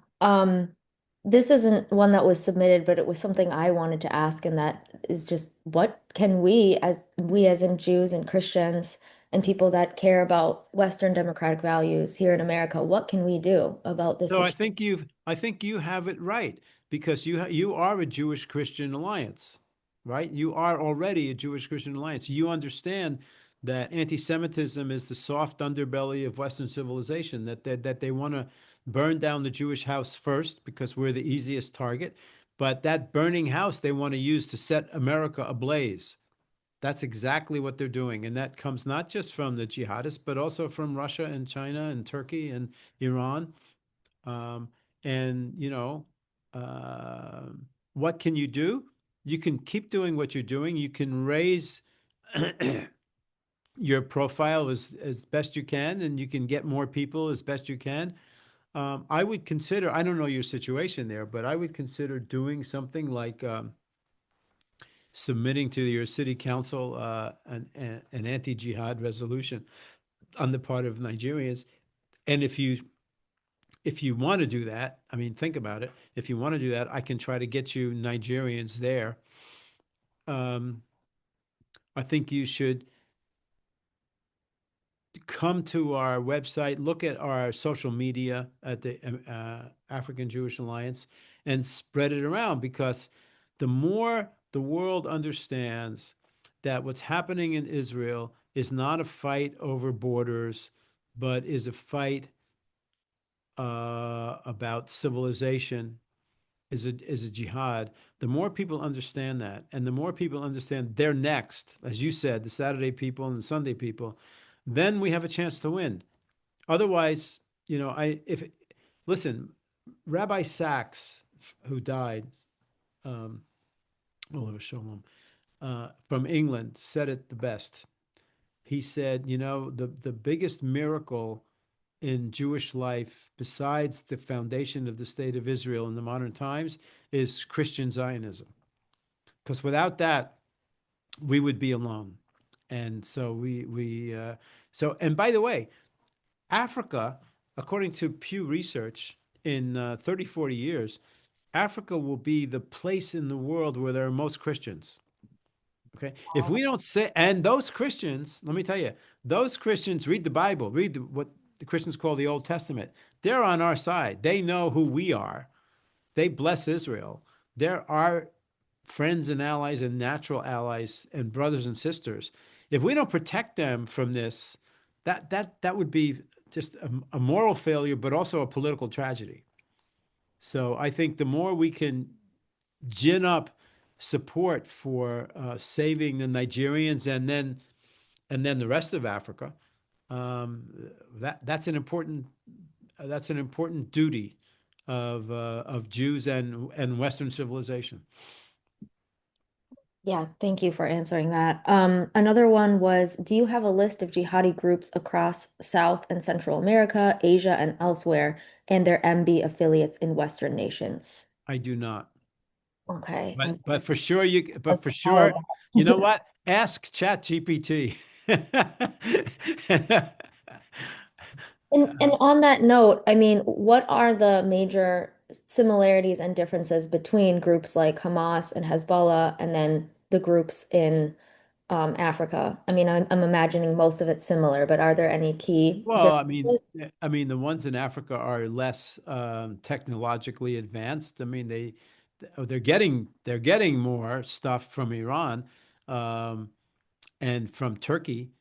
This isn't one that was submitted, but it was something I wanted to ask, and that is just what can we as in Jews and Christians and people that care about Western democratic values here in America, what can we do about this So situation? I think you have it right because you are a Jewish Christian alliance, right? You are already a Jewish Christian alliance. You understand that anti-Semitism is the soft underbelly of Western civilization, that they want to burn down the Jewish house first because we're the easiest target, but that burning house they want to use to set America ablaze. That's exactly what they're doing, and that comes not just from the jihadists, but also from Russia and China and Turkey and Iran. Um, and uh, what can you do? You can keep doing what you're doing. You can raise your profile as best you can, and you can get more people as best you can. I would consider, I don't know your situation there, but I would consider doing something like submitting to your city council an anti-jihad resolution on the part of Nigerians. And if you want to do that, I mean, think about it. If you want to do that, I can try to get you Nigerians there. Um, I think you should come to our website, look at our social media at the African Jewish Alliance, and spread it around because the more the world understands that what's happening in Israel is not a fight over borders, but is a fight about civilization, is a jihad. The more people understand that, and the more people understand they're next, as you said, the Saturday people and the Sunday people, then we have a chance to win. Otherwise, I if listen, Rabbi Sachs, who died, um, Oliver Shalom, from England, said it the best. He said, the biggest miracle in Jewish life, besides the foundation of the state of Israel in the modern times, is Christian Zionism. Because without that, we would be alone. And so and by the way, Africa, according to Pew Research, in 30, 40 years, Africa will be the place in the world where there are most Christians. Okay. If we don't say, and those Christians, let me tell you, those Christians read the Bible, what the Christians call the Old Testament. They're on our side. They know who we are. They bless Israel. They're our friends and allies and natural allies and brothers and sisters. If we don't protect them from this, that would be just a moral failure, but also a political tragedy. So I think the more we can gin up support for saving the Nigerians and then the rest of Africa, um, that's an important duty of Jews and Western civilization. Yeah, thank you for answering that. Another one was, do you have a list of jihadi groups across South and Central America, Asia, and elsewhere, and their MB affiliates in Western nations? I do not. Okay, But I'm but for sure you but let's for follow sure, you know that. what? Ask Chat GPT. And on that note, I mean, what are the major similarities and differences between groups like Hamas and Hezbollah and then the groups in Africa? I mean, I'm imagining most of it's similar, but are there any key Well, differences? the ones in Africa are less technologically advanced. I mean, they're getting more stuff from Iran, um, and from Turkey,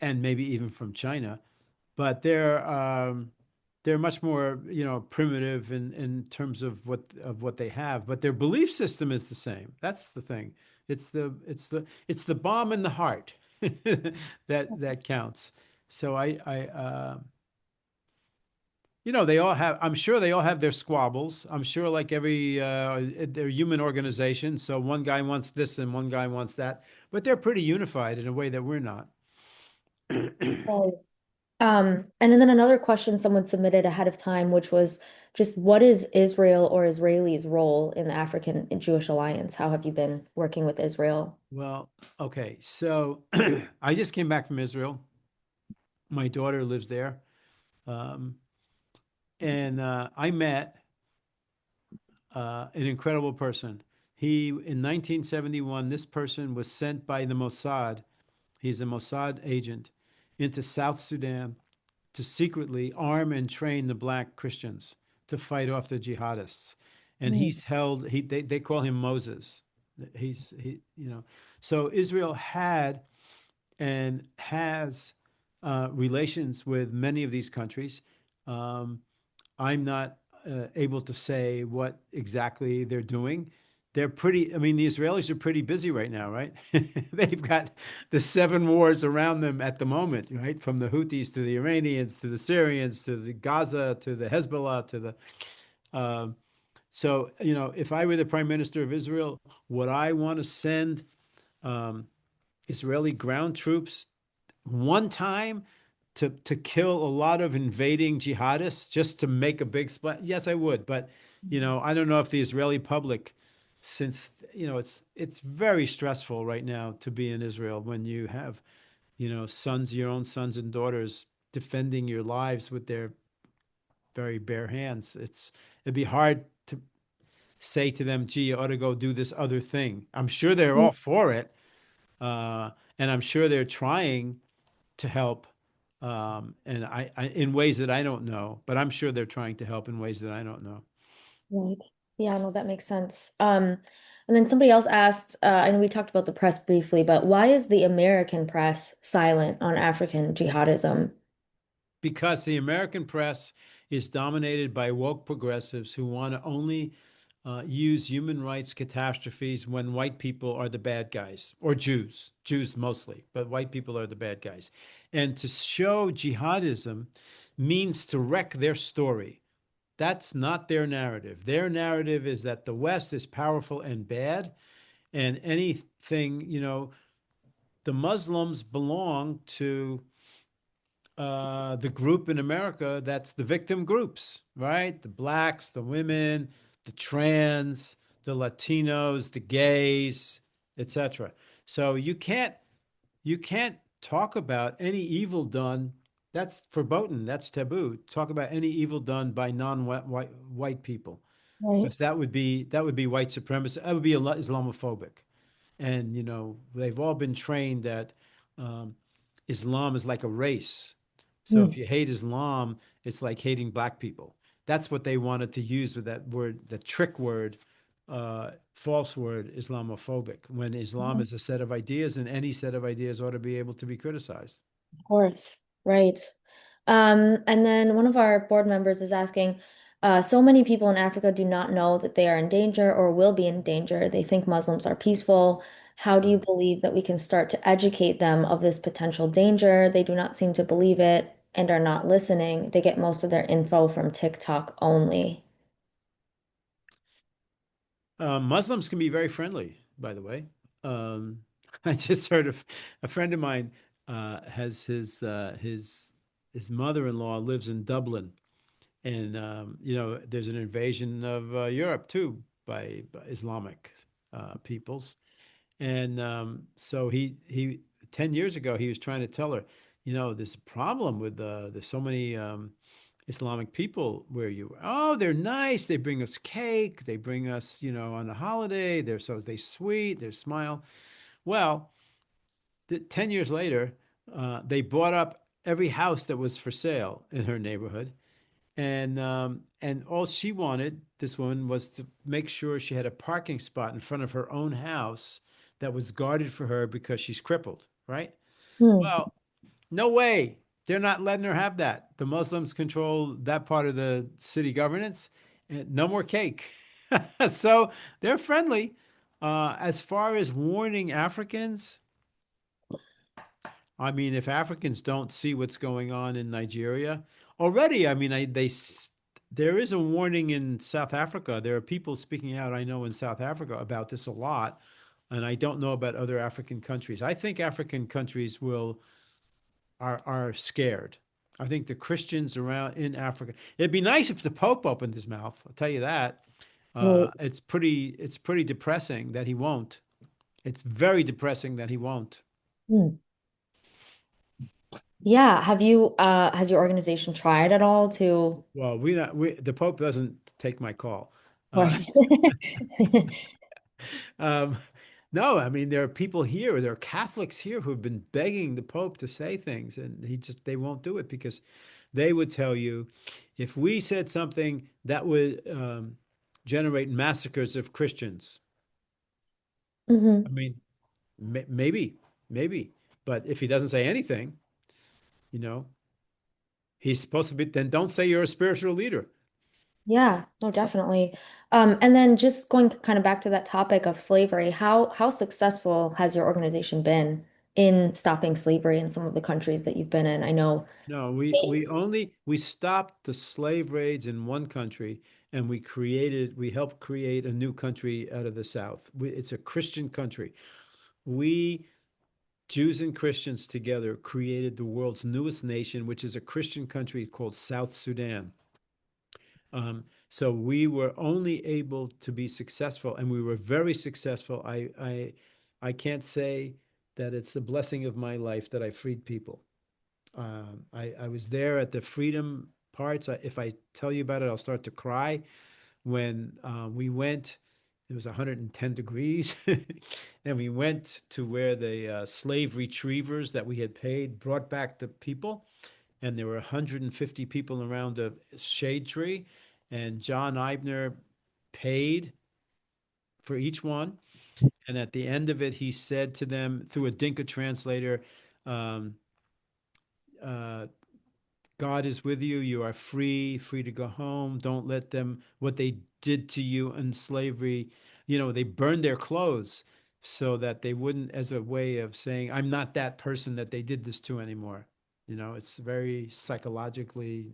and maybe even from China. But they're much more, primitive in terms of what they have. But their belief system is the same. That's the thing. It's the bomb in the heart that counts. So they all have. I'm sure they all have their squabbles. I'm sure, like every they're human organization. So one guy wants this and one guy wants that, but they're pretty unified in a way that we're not. Right. And then another question someone submitted ahead of time, which was just what is Israel or Israelis' role in the African Jewish Alliance? How have you been working with Israel? Well, okay. So I just came back from Israel. My daughter lives there. Um, and I met an incredible person. In 1971, this person was sent by the Mossad. He's a Mossad agent into South Sudan to secretly arm and train the black Christians to fight off the jihadists. And Mm. they call him Moses. So Israel had and has relations with many of these countries. Um, I'm not able to say what exactly they're doing. I mean, the Israelis are pretty busy right now, right? They've got the seven wars around them at the moment, right? From the Houthis to the Iranians to the Syrians to the Gaza to the Hezbollah to the. Um, so, if I were the prime minister of Israel, would I want to send um, Israeli ground troops one time to kill a lot of invading jihadists just to make a big splash? Yes, I would, but I don't know if the Israeli public, since it's very stressful right now to be in Israel when you have sons, your own sons and daughters defending your lives with their very bare hands. It'd be hard to say to them, gee, you ought to go do this other thing. I'm sure they're Mm. all for it. And I'm sure they're trying to help. And in ways that I don't know, but I'm sure they're trying to help in ways that I don't know. Right. Yeah, no, that makes sense. And then somebody else asked, and we talked about the press briefly, but why is the American press silent on African jihadism? Because the American press is dominated by woke progressives who want to only use human rights catastrophes when white people are the bad guys, or Jews mostly, but white people are the bad guys. And to show jihadism means to wreck their story. That's not their narrative. Their narrative is that the West is powerful and bad, and anything, the Muslims belong to the group in America that's the victim groups, right? The blacks, the women, the trans, the Latinos, the gays, etc. So you can't talk about any evil done. That's verboten. That's taboo. Talk about any evil done by non-white people, Right. because that would be white supremacy. That would be Islamophobic. And they've all been trained that um, Islam is like a race. So if Hmm. you hate Islam, it's like hating black people. That's what they wanted to use with that word, the trick word, false word, Islamophobic, when Islam Mhm. is a set of ideas, and any set of ideas ought to be able to be criticized. Of course. Right. And then one of our board members is asking, so many people in Africa do not know that they are in danger or will be in danger. They think Muslims are peaceful. How do you believe that we can start to educate them of this potential danger? They do not seem to believe it and are not listening. They get most of their info from TikTok only. Muslims can be very friendly, by the way. Um, I just heard of a friend of mine has his mother-in-law lives in Dublin, and there's an invasion of Europe too by Islamic peoples. And so he 10 years ago he was trying to tell her, there's a problem with there's so many Islamic people where you, oh, they're nice. They bring us cake. They bring us, on a holiday. They sweet. They smile. Well, 10 years later, they bought up every house that was for sale in her neighborhood, and all she wanted, this woman, was to make sure she had a parking spot in front of her own house that was guarded for her because she's crippled, right? Hmm. Well, no way. They're not letting her have that. The Muslims control that part of the city governance, and no more cake. So they're friendly. As far as warning Africans, I mean, if Africans don't see what's going on in Nigeria already, I mean, there is a warning in South Africa. There are people speaking out, I know, in South Africa about this a lot, and I don't know about other African countries. I think African countries are scared. I think the Christians around in Africa. It'd be nice if the Pope opened his mouth. I'll tell you that. Right. It's pretty depressing that he won't. It's very depressing that he won't. Hmm. Yeah. Has your organization tried at all to, Well, the Pope doesn't take my call. of Uh, course. um, no, I mean there are people here, there are Catholics here who have been begging the Pope to say things, and they won't do it because they would tell you if we said something that would generate massacres of Christians. I Hmm. mean, maybe, but if he doesn't say anything, you know, he's supposed to be. Then don't say you're a spiritual leader. Yeah, no, definitely. And then just going kind of back to that topic of slavery, how successful has your organization been in stopping slavery in some of the countries that you've been in? I know. No, we stopped the slave raids in one country, and we helped create a new country out of the South. It's a Christian country. We Jews and Christians together created the world's newest nation, which is a Christian country called South Sudan. So we were only able to be successful, and we were very successful. I can't say. that it's the blessing of my life that I freed people. I was there at the freedom parts. If I tell you about it, I'll start to cry. When we went, it was 110 degrees. And we went to where the slave retrievers that we had paid brought back the people. And there were 150 people around a shade tree. And John Eibner paid for each one. And at the end of it, he said to them through a Dinka translator, um, uh, God is with you. You are free, free to go home. Don't let them, what they did to you in slavery, they burned their clothes so that they wouldn't, as a way of saying, I'm not that person that they did this to anymore. It's very psychologically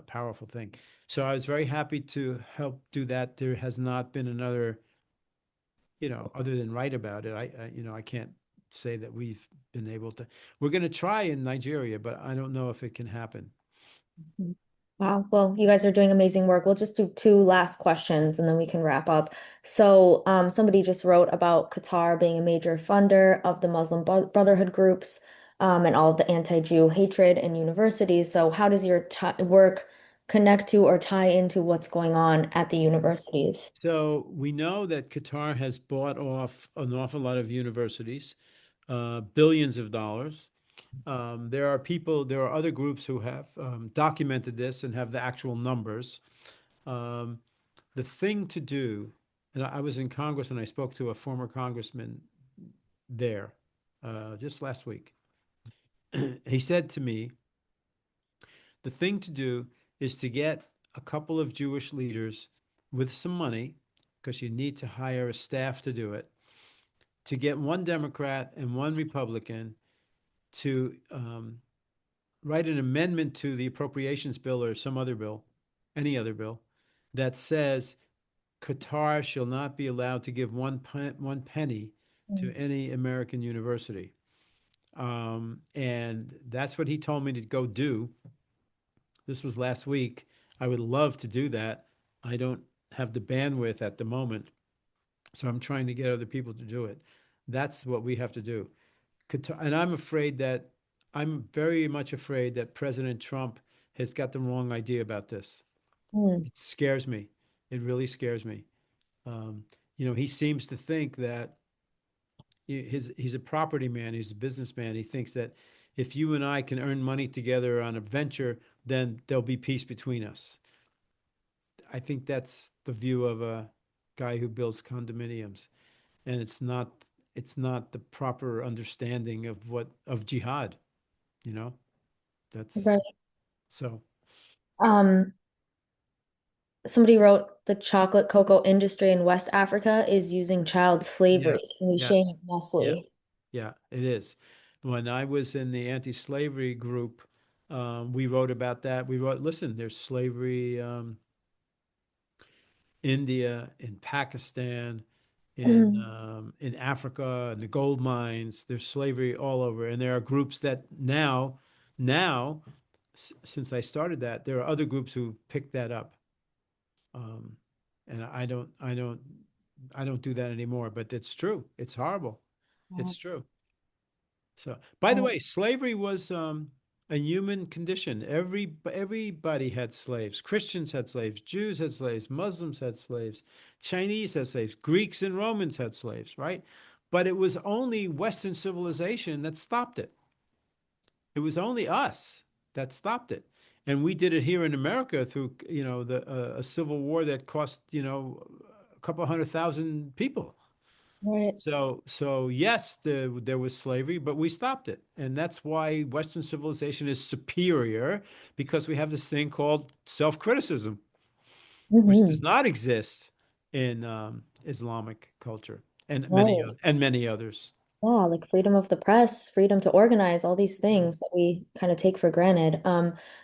powerful thing. So I was very happy to help do that. There has not been another, other than write about it. I can't say that we've been able to. We're going to try in Nigeria, but I don't know if it can happen. Mhm. Wow. Well, you guys are doing amazing work. We'll just do two last questions and then we can wrap up. So, somebody just wrote about Qatar being a major funder of the Muslim Brotherhood groups, and all of the anti-Jew hatred in universities. So, how does your work connect to or tie into what's going on at the universities? So we know that Qatar has bought off an awful lot of universities, billions of dollars. There are other groups who have documented this and have the actual numbers. Um, the thing to do, and I was in Congress and I spoke to a former congressman there just last week. He said to me, the thing to do is to get a couple of Jewish leaders with some money, because you need to hire a staff to do it, to get one Democrat and one Republican to write an amendment to the appropriations bill or some other bill, any other bill, that says Qatar shall not be allowed to give one penny to Mm. any American university. And that's what he told me to go do. This was last week. I would love to do that. I don't have the bandwidth at the moment, so I'm trying to get other people to do it. That's what we have to do. And I'm very much afraid that President Trump has got the wrong idea about this. Mm. It scares me. It really scares me. Um, he seems to think that he's a property man, he's a businessman. He thinks that if you and I can earn money together on a venture, then there'll be peace between us. I think that's the view of a guy who builds condominiums, and it's not the proper understanding of jihad, you know? That's Right. so Um, Somebody wrote the chocolate cocoa industry in West Africa is using child yeah. slavery. Can we Yes. shame Yeah. Nestle? Yeah, it is. When I was in the anti-slavery group, we wrote about that. We wrote, listen, there's slavery India, in Pakistan, Mm. in Africa, in the gold mines. There's slavery all over, and there are groups that now, since I started that, there are other groups who picked that up. Um, and I don't do that anymore. But it's true. It's horrible. It's true. So, by the Oh, way, slavery was a human condition. Everybody had slaves. Christians had slaves. Jews had slaves. Muslims had slaves. Chinese had slaves. Greeks and Romans had slaves, right? But it was only Western civilization that stopped it. It was only us that stopped it. And we did it here in America through, a civil war that cost, a couple 100,000 people. right. So yes, there was slavery, but we stopped it, and that's why Western civilization is superior because we have this thing called self-criticism, which does Hmm. not exist in Islamic culture and Right. many others. Yeah, like freedom of the press, freedom to organize, all these Yeah. things that we kind of take for granted.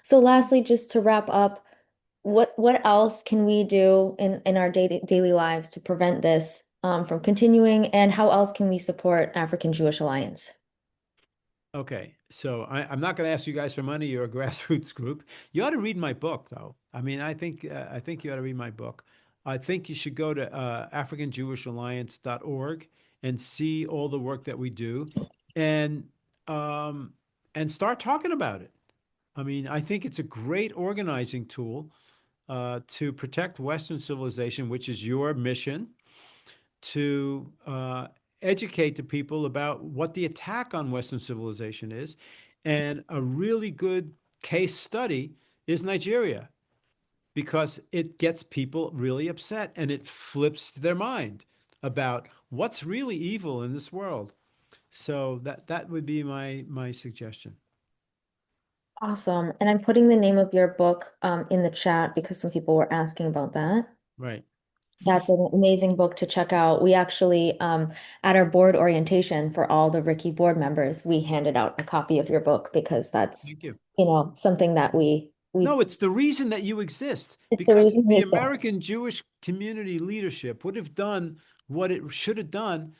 So lastly, just to wrap up, what else can we do in our daily lives to prevent this from continuing, and how else can we support African Jewish Alliance? Okay, so I'm not going to ask you guys for money. You're a grassroots group. You ought to read my book, though. I mean, I think you ought to read my book. I think you should go to AfricanJewishAlliance.org and see all the work that we do and um, and start talking about it. I mean, I think it's a great organizing tool to protect Western civilization, which is your mission, to educate the people about what the attack on Western civilization is. And a really good case study is Nigeria, because it gets people really upset and it flips their mind about what's really evil in this world. So that would be my suggestion. Awesome. And I'm putting the name of your book in the chat because some people were asking about that. Right. That's an amazing book to check out. We actually, at our board orientation for all the Ricky board members, we handed out a copy of your book because that's, Thank you. something that we No, it's the reason that you exist. it's the Because if reason we the exist. American Jewish community leadership would have done what it should have done,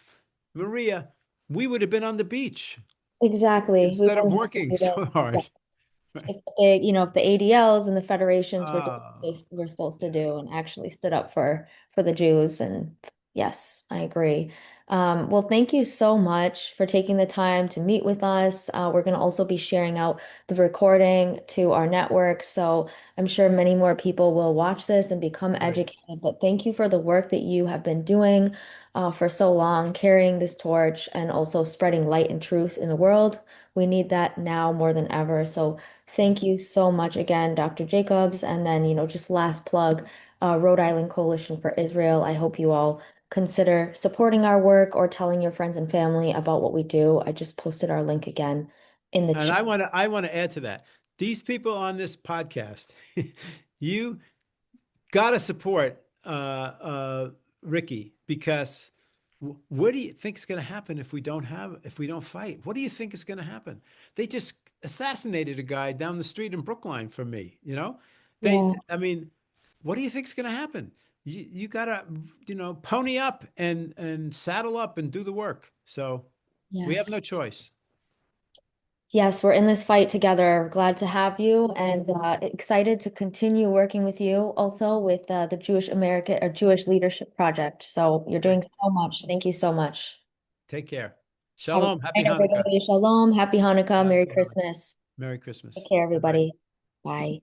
Maria, we would have been on the beach Exactly. We instead of wouldn't have to working do so that. hard. Right. If the ADLs and the federations were doing what Uh, they were supposed to yeah, do and actually stood up for the Jews, and yes, I agree. Well, thank you so much for taking the time to meet with us. We're going to also be sharing out the recording to our network, so I'm sure many more people will watch this and become great. educated. But thank you for the work that you have been doing for so long, carrying this torch and also spreading light and truth in the world. We need that now more than ever. So thank you so much again, Dr. Jacobs. And then, just last plug, Rhode Island Coalition for Israel. I hope you all consider supporting our work or telling your friends and family about what we do. I just posted our link again in the And chat. I want to add to that. These people on this podcast, you got to support Ricky, because what do you think is going to happen if we don't fight? What do you think is going to happen? They just assassinated a guy down the street in Brookline from me, you know? Yeah, I mean, what do you think is going to happen? You got to, pony up and saddle up and do the work. So we have no yes. choice. Yes, we're in this fight together. Glad to have you and excited to continue working with you also with the Jewish American or Jewish Leadership Project. So you're Great. doing so much. Thank you so much. Take care. Have a good Shalom. Happy night, Hanukkah. everybody. Shalom. Happy Hanukkah. Merry Happy Hanukkah. Christmas. Merry Take Christmas. care, Good night. everybody. Bye.